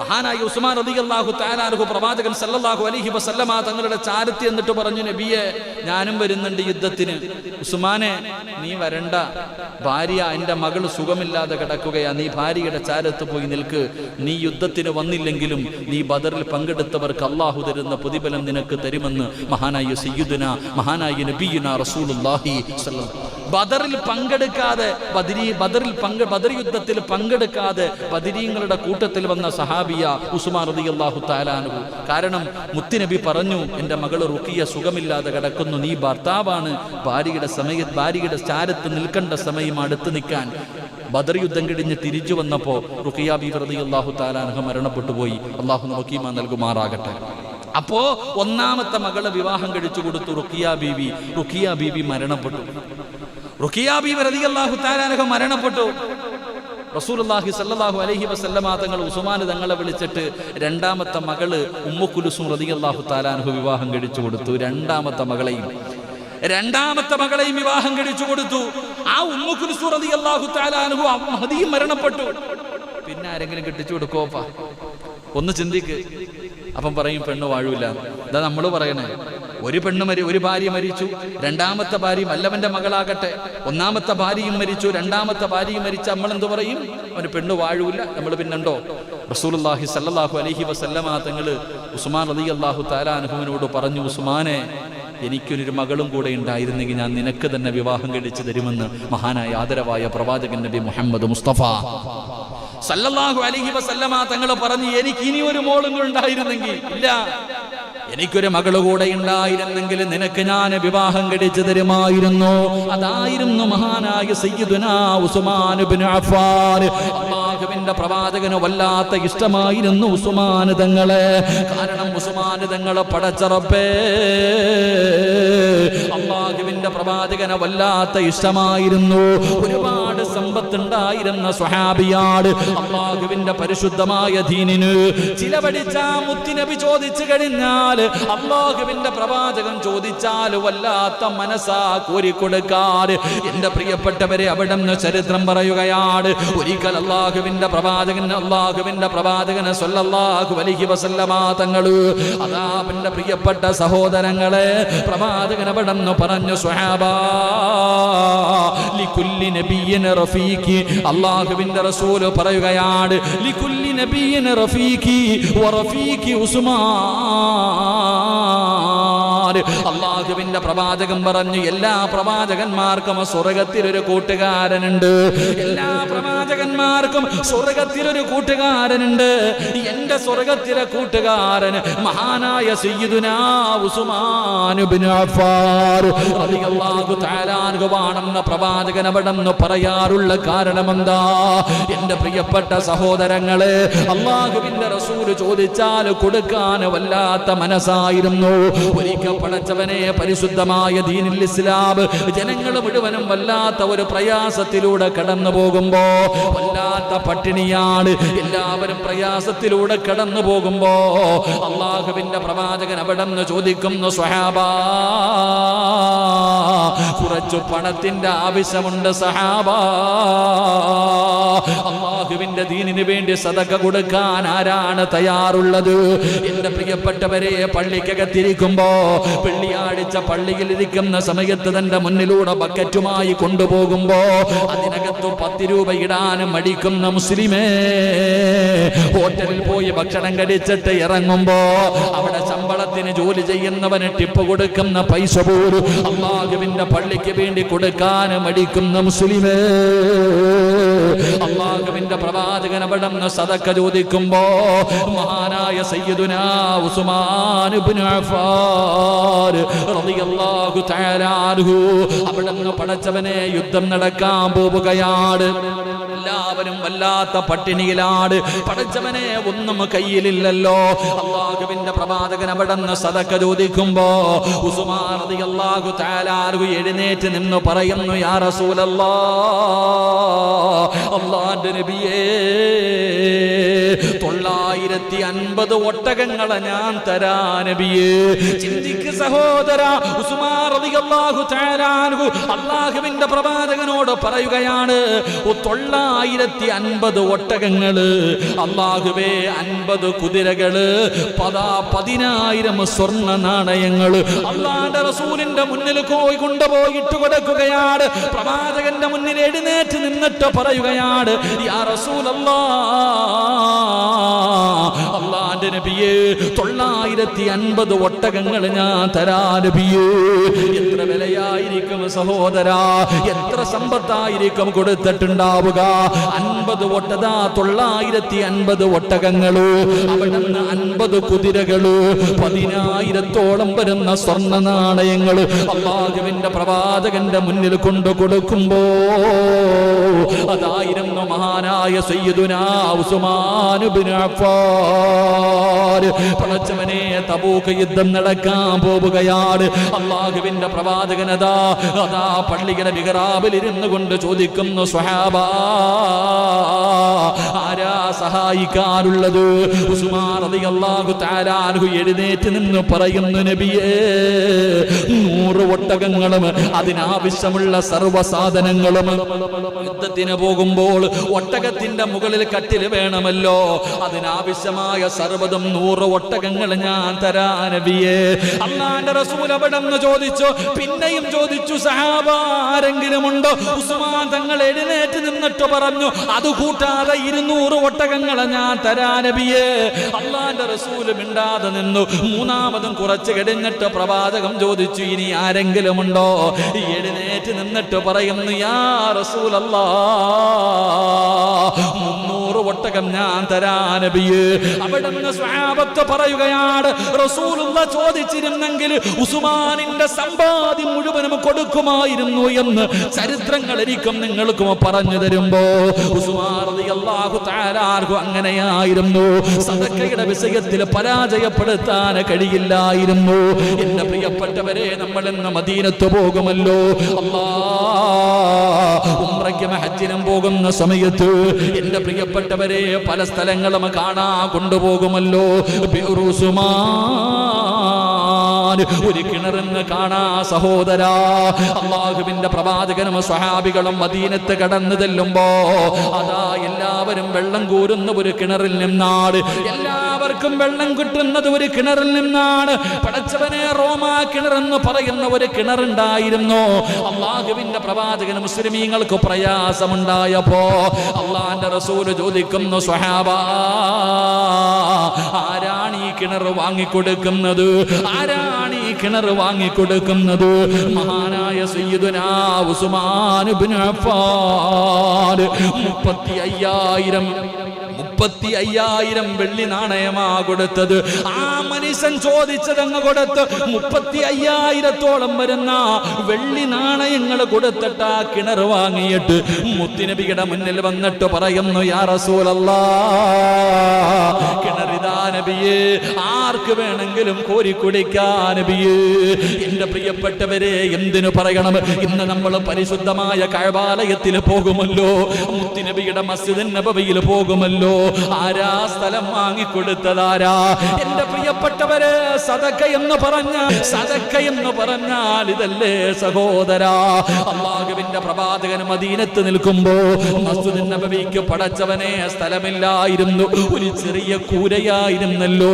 മഹാനായ ഉസ്മാൻ റളിയല്ലാഹു തആല അൻഹു പ്രവാചകൻ സല്ലല്ലാഹു അലൈഹി വസല്ലമ തങ്ങളുടെ ചാരത്തി എന്നിട്ട് പറഞ്ഞു, നബിയെ ഞാനും വരുന്നുണ്ട് യുദ്ധത്തിന്. ഉസ്മാനെ നീ വരണ്ട, ഭാര്യ എൻ്റെ മകൾ സുഖമില്ലാതെ കിടക്കുകയാ, നീ ഭാര്യയുടെ ചാരത്ത് പോയി നിൽക്ക്. നീ യുദ്ധത്തിന് വന്നില്ലെങ്കിലും നീ ബദറിൽ പങ്കെടുത്തവർക്ക് അല്ലാഹു തരുന്ന പ്രതിഫലം നിനക്ക് തരുമെന്ന് മഹാനായ സയ്യിദുനാ മഹാനായ നബിയുനാ റസൂലുള്ളാഹി സ്വല്ലല്ലാഹു. ബദറിൽ പങ്കെടുക്കാതെ ബദർ യുദ്ധത്തിൽ പങ്കെടുക്കാതെ ബദരീങ്ങളുടെ കൂട്ടത്തിൽ വന്ന സഹാബിയ ഉസ്മാൻ റളിയല്ലാഹു തആല അൻഹു. കാരണം മുത്തുനബി പറഞ്ഞു, എൻ്റെ മകൾ റുഖിയ സുഖമില്ലാതെ കിടക്കുന്നു, നീ ഭർത്താവാണ്, ഭാര്യയുടെ ചാരത്ത് നിൽക്കേണ്ട സമയം അടുത്ത് നിൽക്കാൻ. ബദർ യുദ്ധം കഴിഞ്ഞ് തിരിച്ചു വന്നപ്പോൾ റുഖിയ ബീബി റളിയല്ലാഹു തആല അൻഹ മരണപ്പെട്ടു പോയി. അല്ലാഹു നമുക്ക് ഈമാൻ നൽകുമാറാകട്ടെ. അപ്പോ 1ാമത്തെ മകളെ വിവാഹം കഴിച്ചു കൊടുത്തു റുഖിയ ബീബി മരണപ്പെട്ടു. റുഖിയ ബീബി റളിയല്ലാഹു തആല അൻഹ മരണപ്പെട്ടു. റസൂലുള്ളാഹി സ്വല്ലല്ലാഹു അലൈഹി വസല്ലമ തങ്ങൾ ഉസ്മാൻ തങ്ങളെ വിളിച്ചിട്ട് 2ാമത്തെ മകള് ഉമ്മു കുൽസൂം റളിയല്ലാഹു തആല അൻഹ വിവാഹം കഴിച്ചു കൊടുത്തു. 2ാമത്തെ മകളെയും വിവാഹം കഴിച്ചു കൊടുത്തു. ആ ഉമ്മു കുൽസൂം റളിയല്ലാഹു തആല അൻഹ മഹദിയും മരണപ്പെട്ടു. പിന്നെ ആരെങ്കിലും കെട്ടിച്ചു കൊടുക്കോപ്പാ? ഒന്ന് ചിന്തിക്ക്. അപ്പം പറയും പെണ്ണ് വാഴൂല. ഇതാ നമ്മൾ പറയണേ, ഒരു ഭാര്യ മരിച്ചു, 2ാമത്തെ ഭാര്യയും വല്ലവന്റെ മകളാകട്ടെ, 1ാമത്തെ ഭാര്യയും മരിച്ചു, 2ാമത്തെ ഭാര്യയും മരിച്ച നമ്മളെന്ത് പറയും? അവന് പെണ്ണ് വാഴൂല. നമ്മൾ പിന്നെണ്ടോ? റസൂലുള്ളാഹി സ്വല്ലല്ലാഹു അലൈഹി വസല്ലമ തങ്ങള് ഉസ്മാൻ റളിയല്ലാഹു തആല അൻഹുവിനോട് പറഞ്ഞു, ഉസ്മാനെ എനിക്കൊരു മകളും കൂടെ ഉണ്ടായിരുന്നെങ്കിൽ ഞാൻ നിനക്ക് തന്നെ വിവാഹം കഴിച്ചു തരുമെന്ന് മഹാനായ ആദരവായ പ്രവാചകൻ നബി മുഹമ്മദ് മുസ്തഫ സല്ലല്ലാഹു അലൈഹി വസല്ലമ തങ്ങൾ പറഞ്ഞു, എനിക്ക് ഇനി ഒരു മോളും ഉണ്ടായിരുന്നെങ്കിൽ, ഇല്ല, എനിക്കൊരു മകള് കൂടെ ഉണ്ടായിരുന്നെങ്കിൽ നിനക്ക് ഞാൻ വിവാഹം കഴിച്ചു തരുമായിരുന്നു. അതായിരുന്നു മഹാനായ സയ്യിദുനാ ഉസ്മാൻ ഇബ്നു അഫ്ഫാൻ. അല്ലാഹുവിന്റെ പ്രവാചകന് വല്ലാത്ത ഇഷ്ടമായിരുന്നു ഉസ്മാൻ തങ്ങളെ. കാരണം ഉസ്മാൻ തങ്ങളെ പടച്ച റബ്ബേ, അല്ലാഹുവിന്റെ പ്രവാചകനെ വല്ലാത്ത ഇഷ്ടമായിരുന്നു. ഒരുപാട് സമ്പത്തുണ്ടായിരുന്ന സ്വഹാബിയാണ്. അല്ലാഹുവിന്റെ പരിശുദ്ധമായ ദീനിന് ചിലവഴിച്ച മുത്തുനബി ചോദിച്ചു കഴിഞ്ഞാൽ, അല്ലാഹുവിന്റെ പ്രവാചകൻ ചോദിച്ചാൽ വല്ലാത്ത മനസ്സാ കോരിക്കൊടുക്കാൻ. എന്റെ പ്രിയപ്പെട്ടവരെ, അവിടുന്ന് ചരിത്രം പറയുകയാണ്, ഒരിക്കൽ അല്ലാഹുവിന്റെ പ്രവാചകൻ സ്വല്ലല്ലാഹു അലൈഹി വസല്ലമ തങ്ങള് അതാ എന്റെ പ്രിയപ്പെട്ട സഹോദരങ്ങളെ, പ്രവാചകൻ അവിടുന്ന് പറഞ്ഞു, സ്വഹാബാ ലികുല്ലി നബിയ്യിൻ റഫീഖി. അല്ലാഹുവിന്റെ റസൂൽ പറയുകയാണ്, ലികുല്ലി നബിയ്യിൻ റഫീഖി വറഫീഖി ഉസ്മാൻ. അല്ലാഹുവിന്റെ പ്രവാചകൻ പറഞ്ഞു, എല്ലാ പ്രവാചകന്മാർക്കും സ്വർഗത്തിലൊരു കൂട്ടുകാരനുണ്ട്. എല്ലാ പ്രവാചകന്മാർക്കും സ്വർഗത്തിലൊരു കൂട്ടുകാരനുണ്ട്. എന്റെ സ്വർഗത്തിലെ കൂട്ടുകാരൻ മഹാനായ സയ്യിദുനാ ഉസ്മാൻ ഇബ്നു അഫ്ഫാൻ റളിയല്ലാഹു തആല അൻഹു ആണെന്ന് പ്രവാചകൻ അവിടെന്ന് പറയാറുള്ള കാരണം എന്താ? എന്റെ പ്രിയപ്പെട്ട സഹോദരങ്ങളെ, അല്ലാഹുവിന്റെ റസൂൽ ചോദിച്ചാൽ കൊടുക്കാൻ വല്ലാത്ത മനസ്സായിരുന്നു. ഒരിക്കൽ പടച്ചവനെ, പരിശുദ്ധമായ ദീനുൽ ഇസ്ലാം ജനങ്ങൾ മുഴുവനും വല്ലാത്ത ഒരു പ്രയാസത്തിലൂടെ കടന്നു പോകുമ്പോ, വല്ലാത്ത പട്ടിണിയാണ്, എല്ലാവരും പ്രയാസത്തിലൂടെ കടന്നു പോകുമ്പോ അല്ലാഹുവിന്റെ പ്രവാചകൻ അവിടെന്ന് ചോദിക്കുന്നു, സ്വഹാബാ കുറച്ചു പണത്തിന്റെ ആവശ്യമുണ്ട് സഹാബാ, അല്ലാഹുവിന്റെ ദീനിന് വേണ്ടി സദഖ കൊടുക്കാൻ ആരാണ് തയ്യാറുള്ളത്? എന്റെ പ്രിയപ്പെട്ടവരെ, പള്ളിക്കകത്തിരിക്കുമ്പോ, വെള്ളിയാഴ്ച പള്ളിയിൽ ഇരിക്കുന്ന സമയത്ത് തന്റെ മുന്നിലൂടെ ബക്കറ്റുമായി കൊണ്ടുപോകുമ്പോ അതിനകത്ത് 10 രൂപ ഇടാൻ മടിക്കുന്ന മുസ്ലിമേ, ഹോട്ടലിൽ പോയി ഭക്ഷണം കഴിച്ചിട്ട് ഇറങ്ങുമ്പോ അവിടെ ശമ്പളത്തിൽ വർഷത്തിന് ജോലി ചെയ്യുന്നവന് ടിപ്പ് കൊടുക്കുന്ന പൈസ പോലും അല്ലാഹുവിന്റെ പള്ളിക്ക് വേണ്ടി കൊടുക്കാൻ മടിക്കുന്ന മുസ്ലിമേ, അല്ലാഹുവിന്റെ പ്രവാചകൻ അവിടുന്ന് സദക്ക ചോദിക്കുമ്പോ മഹാനായ സയ്യിദുനാ ഉസ്മാൻ ഇബ്നു അഫ്ഫാൻ റളിയല്ലാഹു തആല അൻഹു അവിടുന്ന് പടച്ചവനെ യുദ്ധം നടക്കാൻ പോവുകയാണ്. എല്ലാവരും വല്ലാത്ത പട്ടിണിയിലാണ്. പടച്ചവനെ ഒന്നും കയ്യിലില്ലല്ലോ. അല്ലാഹുവിന്റെ പ്രവാചകൻ അവിടുന്ന് സദക്ക ചോദിക്കുമ്പോ ഉസ്മാൻ റളിയല്ലാഹു തആല അൻഹു എഴുന്നേറ്റ് നിന്ന് പറയുന്നു, യാ റസൂലല്ലാഹ്, അല്ലാഹുവിന്റെ നബിയേ, 950 ഒട്ടകങ്ങളെ ഞാൻ തരാ നബിയേ. ചിന്തിക്ക് സഹോദര, ഉസ്മാൻ റളിയല്ലാഹു തആല അൻഹു അല്ലാഹുവിന്റെ പ്രവാചകനോട് പറയുകയാണ്, 950 ഒട്ടകങ്ങള്, അല്ലാഹുവേ 50 കുതിരകള്, 10,000 സ്വർണ്ണ നാണയങ്ങള് അല്ലാഹുവിന്റെ റസൂലിന്റെ മുന്നിൽ കൊണ്ടുപോയിട്ട് കൊടുക്കുകയാണ്. പ്രവാചകന്റെ മുന്നിൽ എഴുന്നേറ്റ് നിന്നിട്ട് പറയുകയാണ്, യാ റസൂലല്ലാഹ്, അല്ലാഹുവിന്റെ നബിയേ, 950 ഒട്ടകങ്ങൾ ഞാൻ തരാ നബിയേ. എത്ര വിലയായിരിക്കും സഹോദരാ, എത്ര സമ്പത്തായിരിക്കും കൊടുത്തിട്ടുണ്ടാവുക. 50 ഒട്ടതാ, 950 ഒട്ടകങ്ങള്, അവിടുന്ന് 50 കുതിരകള്, 10,000-ഓളം വരുന്ന സ്വർണ്ണ നാണയങ്ങള് അല്ലാഹുവിന്റെ പ്രവാചകന്റെ മുന്നിൽ കൊണ്ടു കൊടുക്കുമ്പോ അതായിരുന്നു മഹാനായ സയ്യിദുനാ ഉസ്മാൻ ഇബ്നു അഫ്ഫാൻ. പടച്ചവനെ, തബൂക്ക് യുദ്ധം നടക്കാൻ പോവുകയാണ്. അല്ലാഹുവിന്റെ പ്രവാചകൻ അതാ പള്ളിയുടെ മിഹ്റാബിൽ ഇരുന്നു കൊണ്ട് ചോദിക്കുന്നു, സ്വഹാബാ, ആരാ സഹായിക്കാറുള്ളത്? ഉസ്മാൻ റളിയല്ലാഹു തആല അൻഹു എഴുന്നേറ്റ് നിന്ന് പറയുന്നു, നബിയേ, 100 ഒട്ടകങ്ങളും അതിനാവശ്യമുള്ള സർവ്വസാധനങ്ങളും. യുദ്ധത്തിന് പോകുമ്പോൾ ഒട്ടകത്തിന്റെ മുകളിൽ കട്ടിൽ വേണമല്ലോ, അതിനാവശ്യമായ സർവ്വതും 100 ഒട്ടകങ്ങൾ ഞാൻ തരാ നബിയേ. അല്ലാഹുവിന്റെ റസൂൽ അവിടെന്ന് ചോദിച്ചു, പിന്നെയും ചോദിച്ചു, സഹാബ ആരെങ്കിലും ഉണ്ടോ? ഉസ്മാൻ തങ്ങൾ എഴുന്നേറ്റ് നിന്നിട്ട് പറഞ്ഞു, അത് കൂട്ടാതെ 200 ഒട്ടകങ്ങളെ ഞാൻ തരാ നബിയേ. അല്ലാഹുവിന്റെ റസൂൽ മിണ്ടാതെ നിന്നു. മൂന്നാമതും കുറച്ച് കഴിഞ്ഞിട്ട് പ്രവാചകം ചോദിച്ചു, ഇനി ആരെങ്കിലും ഉണ്ടോ? എഴുന്നേറ്റ് നിന്നിട്ട് പറയുന്നു, യാ റസൂലല്ലാഹ്, 300 ഒട്ടകം ഞാൻ തരാ നബിയേ. അവിടുന്ന് സ്വഹാബത്ത് പറയുകയാണ്, റസൂലുള്ളാഹ് ചോദിച്ചിരുന്നെങ്കിൽ ഉസ്മാനിന്റെ സമ്പാദ്യം മുഴുവനും കൊടുക്കുമായിരുന്നു എന്ന് ചരിത്രങ്ങൾ എനിക്കും നിങ്ങൾക്കും പറഞ്ഞു തരുമ്പോ ഉസ്മാൻ റളിയല്ലാഹു തആല അൻഹു അങ്ങനെയായിരുന്നു. സദഖയുടെ വിഷയത്തിൽ പരാജയപ്പെടുത്താൻ കഴിയില്ലായിരുന്നു. എന്റെ പ്രിയപ്പെട്ടവരെ, നമ്മൾ ഇന്ന് മദീനത്ത് പോകുമല്ലോ, ഉംറയ്ക്കും ഹജ്ജിനും പോകുന്ന സമയത്ത് എന്റെ പ്രിയപ്പെട്ടവരെ പല സ്ഥലങ്ങളും കാണാൻ കൊണ്ടുപോകുമല്ലോ. ഒരു കിണറെന്ന് കാണാ സഹോദരാ. അല്ലാഹുവിന്റെ പ്രവാചകനും സ്വഹാബികളും മദീനത്ത് കടന്നു ചെല്ലുമ്പോ അതാ എല്ലാവരും വെള്ളം കോരുന്ന ഒരു കിണറിൽ നിന്നാണ്. എല്ലാവർക്കും വെള്ളം കിട്ടുന്നത് ഒരു കിണറിൽ നിന്നാണ്. പടച്ചവനെ, റോമാ കിണറെന്ന് പറയുന്ന ഒരു കിണറുണ്ടായിരുന്നു. അല്ലാഹുവിന്റെ പ്രവാചകൻ മുസ്ലിമീങ്ങൾക്ക് പ്രയാസമുണ്ടായപ്പോ അല്ലാഹുവിന്റെ റസൂൽ ചോദിക്കുന്നു, സ്വഹാബാ, ആരാണ് ഈ കിണർ വാങ്ങിക്കൊടുക്കുന്നത്? ആരാണ് ഈ കിണർ വാങ്ങിക്കൊടുക്കുന്നത്? മഹാനായ സയ്യിദുനാ ഉസ്മാൻ ഇബ്നു അഫ്ഫാൻ 35,000 വെള്ളി നാണയമാ കൊടുത്തത്. ആ മനുഷ്യൻ ചോദിച്ചതങ്ങ് കൊടുത്ത് 35,000-ഓളം വരുന്ന വെള്ളി നാണയങ്ങൾ കൊടുത്തിട്ട് ആ കിണർ വാങ്ങിയിട്ട് മുത്തുനബിയുടെ മുന്നിൽ വന്നിട്ട് പറയുന്നു, യാ റസൂലല്ലാഹ്, കിണറിതാ നബിയേ, ആർക്ക് വേണമെങ്കിലും കോരി കുടിക്കാൻ നബിയേ. എന്റെ പ്രിയപ്പെട്ടവരെ, എന്തിനു പറയണം, ഇന്ന് നമ്മൾ പരിശുദ്ധമായ കഅബാലയത്തിൽ പോകുമല്ലോ, മുത്തുനബിയുടെ മസ്ജിദ് നബവിയിൽ പോകുമല്ലോ. ആരാ സ്ഥലം വാങ്ങിക്കൊടുത്തതാരാ? എന്റെ പ്രിയപ്പെട്ടവരെ, സദഖ എന്ന് പറഞ്ഞാൽ ഇതല്ലേ സഹോദരാ? അല്ലാഹുവിന്റെ പ്രവാചകൻ മദീനത്ത് നിൽക്കുമ്പോ മസ്ജിദ് നബവിക്ക് പടച്ചവനെ സ്ഥലമില്ലായിരുന്നു. ഒരു ചെറിയ കൂരയായിരുന്നല്ലോ.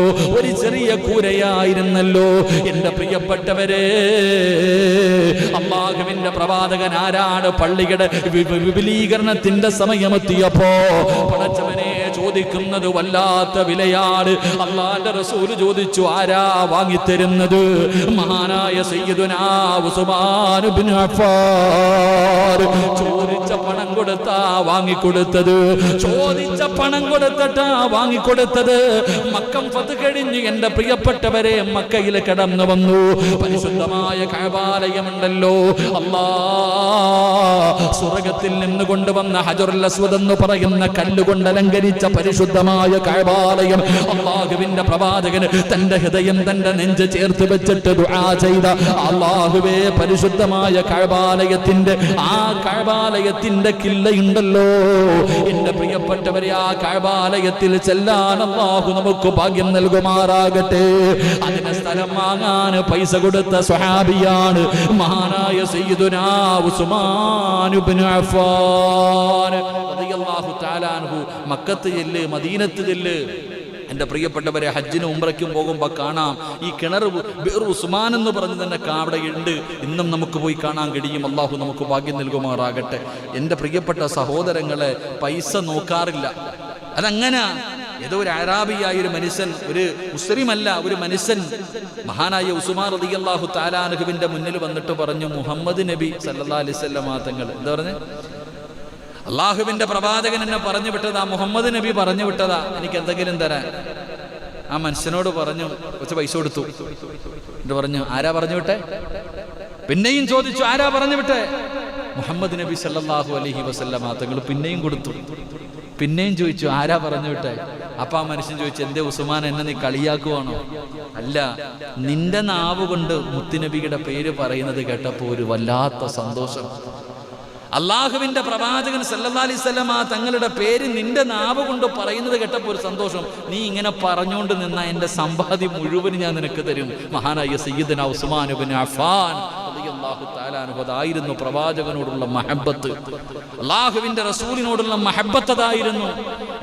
എന്റെ പ്രിയപ്പെട്ടവരെ, അല്ലാഹുവിന്റെ പ്രവാചകൻ ആരാണ്? പള്ളിയുടെ വിപുലീകരണത്തിന്റെ സമയമെത്തിയപ്പോ പടച്ചവനെ ചോദിക്കുന്നത് വല്ലാത്ത വിലയാണ്. അള്ളാന്റെ റസൂൽ ചോദിച്ചു, ആരാ വാങ്ങിത്തരുന്നത്? മഹാനായ സയ്യിദുനാ ഉസ്മാൻ ഇബ്നു അഫ്ഫാൻ. ചോദിച്ച പണം കൊടുത്താ വാങ്ങിക്കൊടുത്തത്, ചോദിച്ച പണം കൊടുത്തിട്ടാ വാങ്ങിക്കൊടുത്തത്. മക്കം ഫത്ത് കഴിഞ്ഞ് എന്റെ പ്രിയപ്പെട്ടവരെ മക്കയിൽ കടന്നു വന്നു. പരിശുദ്ധമായ കഅബാലയമുണ്ടല്ലോ, സ്വർഗ്ഗത്തിൽ നിന്ന് കൊണ്ടുവന്ന ഹജറുൽ അസ്വദ് എന്ന് പറയുന്ന കല്ലുകൊണ്ട് അലങ്കരിച്ച പരിശുദ്ധമായ കഅബാലയം. അല്ലാഹുവിന്റെ പ്രവാചകൻ തന്റെ ഹൃദയം, തന്റെ നെഞ്ച് ചേർത്ത് വെച്ചിട്ട് ദുആ ചെയ്ത, അല്ലാഹുവേ പരിശുദ്ധമായ കഅബാലയത്തിന്റെ ആ കഅബാലയത്തിന്റെ കില്ലയുണ്ടല്ലോ, എന്റെ പ്രിയപ്പെട്ടവരെ ആ കഅബാലയത്തിൽ ചെല്ലാൻ അല്ലാഹു നമുക്ക് ഭാഗ്യം നൽകുമാറാകട്ടെ. അതിന് സ്ഥലം വാങ്ങാൻ പൈസ കൊടുത്ത സ്വഹാബിയാണ് മഹാനായ സയ്യിദുനാ ഉസ്മാൻ ഇബ്നു അഫ്ഫാൻ റളിയല്ലാഹു തആല അൻഹു. മക്കത്ത് ചെല്ല്, മദീനത്ത് ചെല്ല്. എൻ്റെ പ്രിയപ്പെട്ടവരെ, ഹജ്ജിന് ഉംറയ്ക്കും പോകുമ്പോൾ കാണാം ഈ കിണർ ബിർ ഉസ്മാൻ എന്ന് പറഞ്ഞ് തന്നെ അവിടെ ഉണ്ട്. ഇന്നും നമുക്ക് പോയി കാണാൻ കഴിയും. അള്ളാഹു നമുക്ക് ഭാഗ്യം നൽകുമാറാകട്ടെ. എൻ്റെ പ്രിയപ്പെട്ട സഹോദരങ്ങളെ, പൈസ നോക്കാറില്ല. അതങ്ങനെ ഏതോ ഒരു അറാബിയായ ഒരു മനുഷ്യൻ, ഒരു മുസ്ലിമല്ല, ഒരു മനുഷ്യൻ മഹാനായ ഉസ്മാൻ റളിയല്ലാഹു തആല അൻഹുവിന്റെ മുന്നിൽ വന്നിട്ട് പറഞ്ഞു, മുഹമ്മദ് നബി സല്ലല്ലാഹു അലൈഹി വസല്ലം തങ്ങൾ എന്താ പറഞ്ഞു? അള്ളാഹുവിന്റെ പ്രവാചകൻ എന്നെ പറഞ്ഞു വിട്ടതാ, മുഹമ്മദ് നബി പറഞ്ഞു വിട്ടതാ, എനിക്ക് എന്തെങ്കിലും തരാൻ. ആ മനുഷ്യനോട് പറഞ്ഞു, കുറച്ച് പൈസ കൊടുത്തു. എന്നിട്ട് പറഞ്ഞു, ആരാ പറഞ്ഞു വിട്ടെ? പിന്നെയും ചോദിച്ചു, ആരാ പറഞ്ഞു വിട്ടെ? മുഹമ്മദ് നബി സല്ലല്ലാഹു അലൈഹി വസല്ലം തങ്ങൾ പിന്നെയും കൊടുത്തു. പിന്നെയും ചോദിച്ചു, ആരാ പറഞ്ഞു വിട്ടെ? അപ്പൊ ആ മനുഷ്യൻ ചോദിച്ചു, എന്തേ ഉസ്മാൻ, എന്നെ നീ കളിയാക്കുവാണോ? അല്ല, നിന്റെ നാവ് കൊണ്ട് മുത്തുനബിയുടെ പേര് പറയുന്നത് കേട്ടപ്പോ ഒരു വല്ലാത്ത സന്തോഷം. അള്ളാഹുവിന്റെ പ്രവാചകൻ സല്ലല്ലാഹു അലൈഹി വസല്ലം തങ്ങളുടെ പേര് നിന്റെ നാവ് കൊണ്ട് പറയുന്നത് കേട്ടപ്പോൾ ഒരു സന്തോഷം. നീ ഇങ്ങനെ പറഞ്ഞുകൊണ്ട് നിന്ന എന്റെ സമ്പാദ്യം മുഴുവൻ ഞാൻ നിനക്ക് തരും. മഹാനായ സയ്യിദുനാ ഉസ്മാൻ ഇബ്നു അഫ്ഫാൻ റളിയല്ലാഹു തആല അൻഹു. അതായിരുന്നു പ്രവാചകനോടുള്ള മഹബ്ബത്ത്, അള്ളാഹുവിന്റെ റസൂലിനോടുള്ള മഹബ്ബത്ത് അതായിരുന്നു.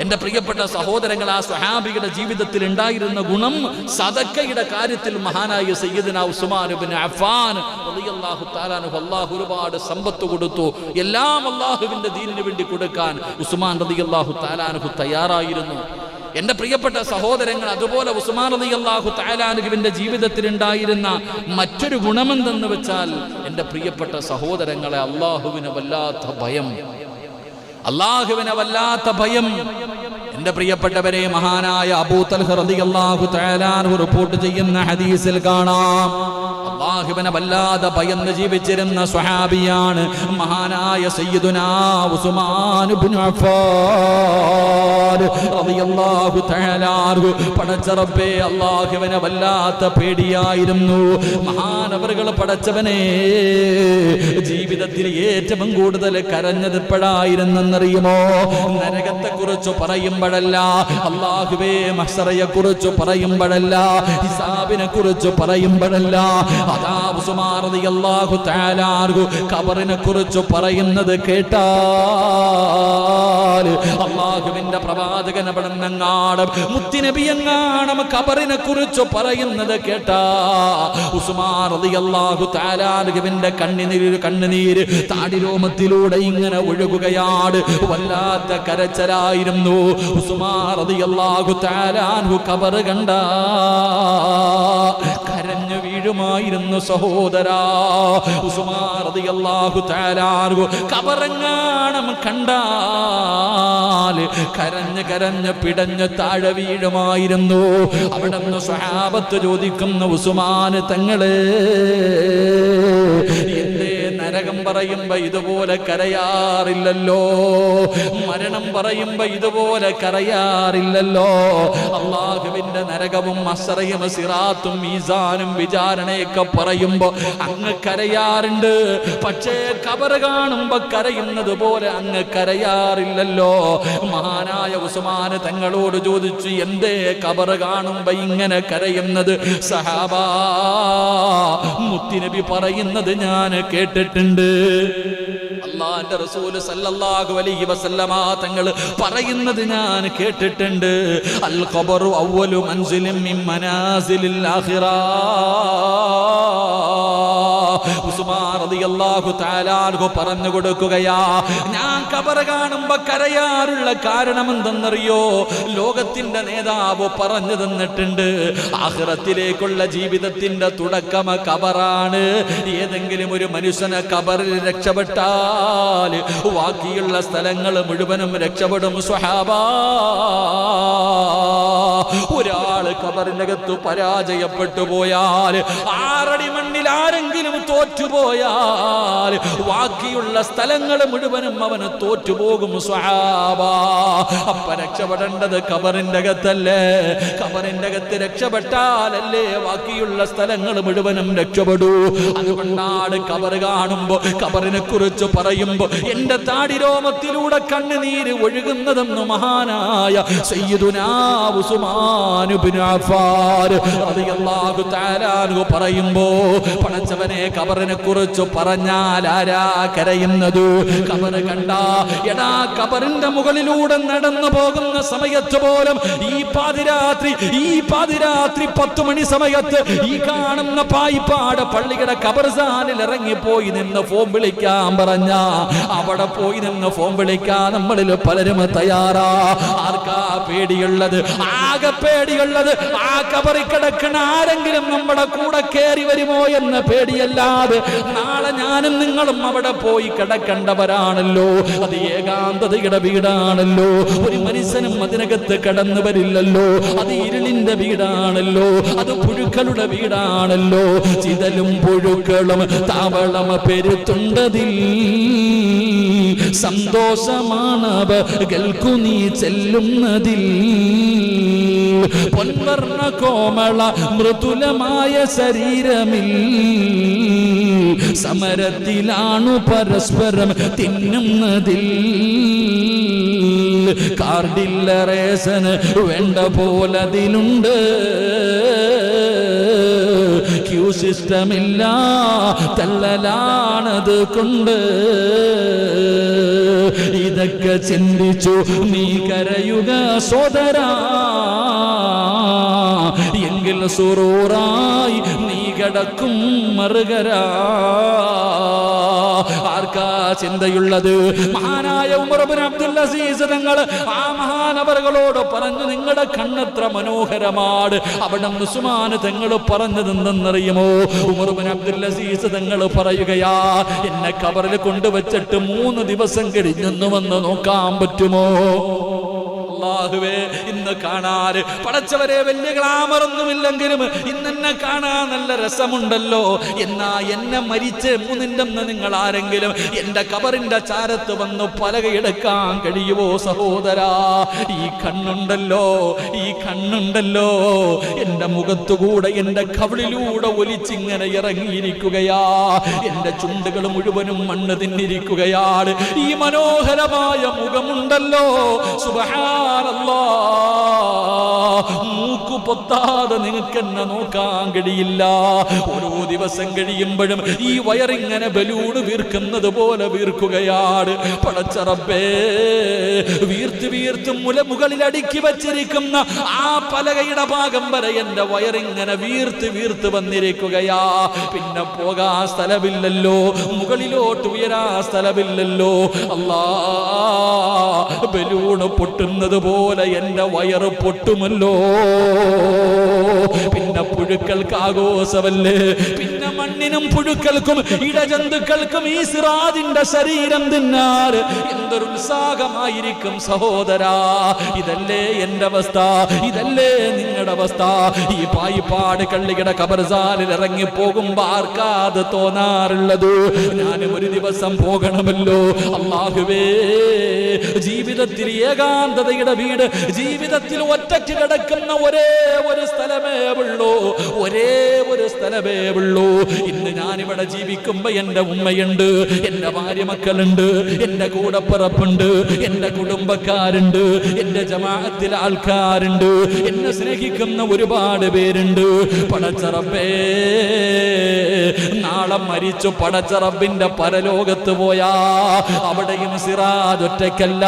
എന്റെ പ്രിയപ്പെട്ട സഹോദരങ്ങൾ, ആ സ്വഹാബിയുടെ ജീവിതത്തിൽ ഉണ്ടായിരുന്ന ഗുണം സദഖയുടെ കാര്യത്തിൽ മഹാനായ സയ്യിദുനാ ഉസ്മാൻ ഇബ്നു അഫ്ഫാൻ റളിയല്ലാഹു തആല അൻഹു അല്ലാഹു ഒരുപാട് സമ്പത്ത് കൊടുത്തു. എല്ലാം അല്ലാഹുവിന്റെ ദീനിന് വേണ്ടി കൊടുക്കാൻ ഉസ്മാൻ റളിയല്ലാഹു തആല അൻഹു തയ്യാറായിരുന്നു. എന്റെ പ്രിയപ്പെട്ട സഹോദരങ്ങൾ, അതുപോലെ ഉസ്മാൻ റളിയല്ലാഹു തആല അൻഹുവിന്റെ ജീവിതത്തിൽ ഉണ്ടായിരുന്ന മറ്റൊരു ഗുണമെന്തെന്ന് വെച്ചാൽ, എന്റെ പ്രിയപ്പെട്ട സഹോദരങ്ങളെ, അല്ലാഹുവിനെ വല്ലാത്ത ഭയം, അല്ലാഹുവിനെ വല്ലാത്ത ഭയം. എന്റെ പ്രിയപ്പെട്ടവരെ, മഹാനായ അബൂ തൽഹ റളിയല്ലാഹു തആല അൻഹു റിപ്പോർട്ട് ചെയ്യുന്ന ഹദീസിൽ കാണാം, അല്ലാഹുവിനെ വല്ലാതെ ഭയന്ന് ജീവിച്ചിരുന്ന സ്വഹാബിയാണ് മഹാനായ സയ്യിദുനാ ഉസ്മാൻ ഇബ്നു അഫ്ഫാൻ റളിയല്ലാഹു തആല അൻഹു. പടച്ച റബ്ബേ, അല്ലാഹുവിനെ വല്ലാത്ത പേടിയായിരുന്നു. മഹാനവറുകൾ പടച്ചവനെ ജീവിതത്തിൽ ഏറ്റവും കൂടുതൽ കരഞ്ഞത് എപ്പോഴായിരുന്നെന്നറിയുമോ? നരകത്തെ കുറിച്ച് പറയുമ്പോഴല്ല, അല്ലാഹുവേ മഹ്ശറയെ കുറിച്ച് പറയുമ്പോഴല്ല, ഹിസാബിനെ കുറിച്ച് പറയുമ്പോഴല്ല. അതാ ഉസ്മാൻ റളിയല്ലാഹു തആല അൻഹു ഖബറിനെ കുറിച്ച് പറയുന്നത് കേട്ടാൽ, അല്ലാഹുവിന്റെ പ്രവാചകൻ അവിടെങ്ങാണം മുത്തുനബി എങ്ങാണം ഖബറിനെ കുറിച്ച് പറയുന്നത് കേട്ടാ ഉസ്മാൻ റളിയല്ലാഹു തആല അൻഹുവിന്റെ കണ്ണുനീര് താടിരോമത്തിലൂടെ ഇങ്ങനെ ഒഴുകുകയാണ്. വല്ലാത്ത കരച്ചിലായിരുന്നു. ഉസ്മാൻ റളിയല്ലാഹു തആല അൻഹു ഖബർ കണ്ട കരഞ്ഞു വീഴുമായിരുന്നു സഹോദരാ. ഉസ്മാൻ റളിയല്ലാഹു തആല അൻഹു ഖബറങ്ങാണം കണ്ടാൽ കരഞ്ഞ് കരഞ്ഞ് പിടഞ്ഞ് താഴെ വീഴുമായിരുന്നു. അവിടുന്ന് സ്വഹാബത്ത് ചോദിക്കുന്ന, ഉസ്മാൻ തങ്ങളെ, എന്തേ നരകം പറയുമ്പോ ഇതുപോലെ കരയാറില്ലല്ലോ, മരണം പറയുമ്പോ ഇതുപോലെ കരയാറില്ലല്ലോ. അല്ലാഹുവിന്റെ നരകവും മസ്റയും സിറാത്തും മീസാനും വിചാരണയൊക്കെ പറയുമ്പോ അങ്ങ് കരയാറുണ്ട്, പക്ഷേ ഖബർ കാണുമ്പോ കരയുന്നത് പോലെ അങ്ങ് കരയാറില്ലല്ലോ. മഹാനായ ഉസ്മാൻ തങ്ങളോട് ചോദിച്ചു, എന്തേ ഖബർ കാണുമ്പോ ഇങ്ങനെ കരയുന്നത്? സഹാബാ, മുത്തുനബി പറയുന്നത് ഞാൻ കേട്ടിട്ടുണ്ട്, അല്ലാഹുവിന്റെ റസൂൽ സല്ലല്ലാഹു അലൈഹി വസല്ലമ തങ്ങൾ പറയുന്നത് ഞാൻ കേട്ടിട്ടുണ്ട്. അൽ ഖബറു അവ്വലു മൻസിലിൻ മിൻ മനാസിലിൽ ആഖിറ. ഉസ്മാൻ റളിയല്ലാഹു തആല അൻഹു പറഞ്ഞു കൊടുക്കുകയാ, ഞാൻ ഖബർ കാണുമ്പോ കരയാറുള്ള കാരണം എന്തെന്നറിയോ? ലോകത്തിന്റെ നേതാവ് പറഞ്ഞു തന്നിട്ടുണ്ട്, ആഖിറത്തിലേക്കുള്ള ജീവിതത്തിന്റെ തുടക്കം ഖബറാണ്. ഏതെങ്കിലും ഒരു മനുഷ്യനെ ഖബറിൽ രക്ഷപ്പെട്ടാൽ ബാക്കിയുള്ള സ്ഥലങ്ങൾ മുഴുവനും രക്ഷപ്പെടും സ്വഹാബാ. ഒരാൾ ഖബറിനകത്ത് പരാജയപ്പെട്ടു പോയാൽ, 6 അടി മണ്ണിൽ ആരെങ്കിലും തോറ്റുപോയാൽ ബാക്കിയുള്ള സ്ഥലങ്ങൾ മുഴുവനും അവന് തോറ്റുപോകും സ്വഹാബാ. അപ്പ രക്ഷപ്പെടേണ്ടത് ഖബറിന്റെ അകത്തല്ലേ? ഖബറിന്റെ അകത്ത് രക്ഷപ്പെട്ടാലല്ലേ ബാക്കിയുള്ള സ്ഥലങ്ങൾ മുഴുവനും രക്ഷപ്പെടൂ. അതുകൊണ്ടാണ് ഖബർ കാണുമ്പോ, ഖബറിനെ കുറിച്ച് പറയുമ്പോ എന്റെ താടിരോമത്തിലൂടെ കണ്ണുനീര് ഒഴുകുന്നതെന്ന് മഹാനായ സയ്യിദുനാ ഉസ്മാൻ ഇബ്നു അഫ്ഫാൻ റളിയല്ലാഹു തആല അൻഹു പറയുമ്പോ, പടച്ചവനെ ഖബറിനെ കുറിച്ച് പറഞ്ഞാൽ ആരാ കരയുന്നത്? ഖബർ കണ്ടാ, എടാ ഖബറിന്റെ മുകളിലൂടെ നടന്നു പോകുന്ന സമയത്ത് പോലും ഈ പാതിരാത്രി 10 മണി സമയത്ത് ഈ കാണുന്ന പായിപ്പാട് പള്ളിയുടെ ഖബർസ്ഥാനിൽ ഇറങ്ങിപ്പോയി നിന്ന് ഫോൺ വിളിക്കാൻ പറഞ്ഞ, അവിടെ പോയി നിന്ന് ഫോൺ വിളിക്കാൻ നമ്മളിൽ പലരും തയ്യാറാ. ആർക്കാ പേടിയുള്ളത്? ആകെ പേടിയുള്ളത് ആ ഖബറിൽ കിടക്കുന്ന ആരെങ്കിലും നമ്മുടെ കൂടെ കയറി വരുമോ എന്ന പേടിയല്ലാതെ. നാളെ ഞാനും നിങ്ങളും അവിടെ പോയി കിടക്കേണ്ടവരാണല്ലോ. അത് ഏകാന്തതയുടെ വീടാണല്ലോ. ഒരു മനുഷ്യനും അതിനകത്ത് കടന്നു വരില്ലല്ലോ. അത് ഇരുളിന്റെ വീടാണല്ലോ. അത് പുഴുക്കളുടെ വീടാണല്ലോ. ചിതലും പുഴുക്കളും താവളം പെരുത്തുണ്ടതിൽ സന്തോഷമാണവകൾക്കു നീ ചെല്ലുന്നതിൽ. പൊൻവർണ്ണ കോമള മൃദുലമായ ശരീരമിൽ സമരത്തിലാണു പരസ്പരം തിന്നുന്നതിൽ. കാർഡില്ല റേസന് വേണ്ട പോലതിലുണ്ട്. ക്യൂ സിസ്റ്റമില്ല, തള്ളലാണത് കൊണ്ട്. ഇതൊക്കെ ചിന്തിച്ചു നീ കരയുക സോദരാ, എങ്കിൽ സുറൂറായി നീ കിടക്കും മറുകരാ. ആർക്കാ ചിന്തയുള്ളത്? മഹാനായ ഉമർ ഇബ്നു അബ്ദുൽ അസീസ് തങ്ങൾ ആ മഹാനവറുകളോട് പറഞ്ഞു, നിങ്ങളുടെ കണ്ണെത്ര മനോഹരമാണ്. അവിടെ ഉസ്മാൻ തങ്ങൾ പറഞ്ഞത് എന്തെന്നറിയുമോ? ഉമർ ഇബ്നു അബ്ദുൽ അസീസ് തങ്ങൾ പറയുകയാ, എന്നെ ഖബറിൽ കൊണ്ടുവച്ചിട്ട് 3 ദിവസം കഴിഞ്ഞെന്ന് വന്ന് നോക്കാൻ പറ്റുമോ? അല്ലാഹുവേ, ഇന്ന് കാണാൻ പടച്ചവരെ വലിയ ഗ്ലാമറൊന്നുമില്ലെങ്കിലും ഇന്നെന്നെ കാണാൻ നല്ല രസമുണ്ടല്ലോ. എന്നാ എന്നെ മരിച്ച് 3 നിങ്ങൾ ആരെങ്കിലും എന്റെ ഖബറിന്റെ ചാരത്ത് വന്ന് പലകയെടുക്കാൻ കഴിയുമോ സഹോദരാ? ഈ കണ്ണുണ്ടല്ലോ, ഈ കണ്ണുണ്ടല്ലോ എന്റെ മുഖത്തുകൂടെ എന്റെ കവിളിലൂടെ ഒലിച്ചിങ്ങനെ ഇറങ്ങിയിരിക്കുകയാ. എന്റെ ചുണ്ടുകൾ മുഴുവനും മണ്ണ് തിന്നിരിക്കുകയാണ്. ഈ മനോഹരമായ മുഖമുണ്ടല്ലോ, സുബ്ഹാനല്ലാഹ്, മൂക്കു പൊത്താതെ നിങ്ങൾക്ക് എന്നെ നോക്കാൻ കഴിയില്ല. ഓരോ ദിവസം കഴിയുമ്പോഴും ഈ വയറിങ്ങനെ ബലൂണ് വീർക്കുന്നത് പോലെ വീർക്കുകയാണ്. പടച്ച റബ്ബേ, വീർത്ത് വീർത്ത് മുകളിൽ അടുക്കി വച്ചിരിക്കുന്ന ആ പലകയുടെ ഭാഗം വരെ എന്റെ വയറിങ്ങനെ വീർത്ത് വീർത്ത് വന്നിരിക്കുകയാ. പിന്നെ പോകാൻ സ്ഥലമില്ലല്ലോ, മുകളിലോട്ട് ഉയരാൻ സ്ഥലമില്ലല്ലോ. അല്ലാ, ബലൂണ് പൊട്ടുന്നത് പോലെ എന്റെ വയറ് പൊട്ടുമല്ലോ. പിന്നെ പുഴുക്കൾക്ക് ആഘോഷമല്ലേ? പിന്നെ മണ്ണിനും പുഴുക്കൾക്കും ഇടജന്തുക്കൾക്കും ഈ സിറാജിന്റെ ശരീരം തിന്നാർ എന്തൊരു ഉത്സാഹമായിരിക്കും സഹോദരാ. ഇതല്ലേ എന്റെ അവസ്ഥ, ഇതല്ലേ നിങ്ങളുടെ അവസ്ഥ? ഈ പായിപ്പാട് കള്ളിയുടെ ഖബർസ്ഥാനിൽ ഇറങ്ങി പോകുമ്പോ ആർക്കാത് തോന്നാറുള്ളത്? ഞാനും ഒരു ദിവസം പോകണമല്ലോ. അല്ലാഹുവേ, ജീവിതത്തിൽ ഏകാന്തതയുടെ വീട്, ജീവിതത്തിൽ ഒറ്റയ്ക്ക് കിടക്കുന്ന ഒരേ ഒരു സ്ഥലമേ ഉള്ളൂ, ഒരേ ഒരു സ്ഥലമേ ഉള്ളൂ. ഇന്ന് ഞാനിവിടെ ജീവിക്കുമ്പോ എന്റെ ഉമ്മയുണ്ട്, എന്റെ ഭാര്യ മക്കളുണ്ട്, എന്റെ കൂടപ്പിറപ്പുണ്ട്, എന്റെ കുടുംബക്കാരുണ്ട്, എന്റെ ജമാഅത്തിൽ ആൾക്കാരുണ്ട്, എന്നെ സ്നേഹിക്കുന്ന ഒരുപാട് പേരുണ്ട്. പടച്ച റബ്ബേ, നാളെ നാളെ മരിച്ചു പടച്ച റബ്ബിന്റെ പരലോകത്ത് പോയാ അവിടെയും സിറാജ് ഒറ്റയ്ക്കല്ല.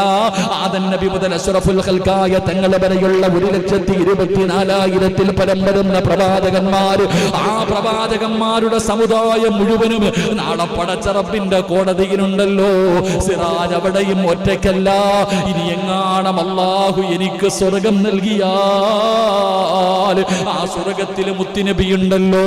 ആദം നബി മുതൽ അഷ്റഫുൽ ഖൽഖായ തങ്ങൾ വരെയുള്ള 1,24,000 പരം വരുന്ന പ്രവാചകന്മാർ, ആ പ്രവാചകന്മാരുടെ സമുദായം മുഴുവനും നാളെ പടച്ച റബ്ബിന്റെ കോടതിയിലുണ്ടല്ലോ. സിറാജ് അവിടെയും ഒറ്റയ്ക്കല്ല. ഇനി എങ്ങാണം അല്ലാഹു എനിക്ക് സ്വർഗം നൽകിയാൽ ആ സ്വർഗത്തിൽ മുത്തുനബിയുണ്ടല്ലോ.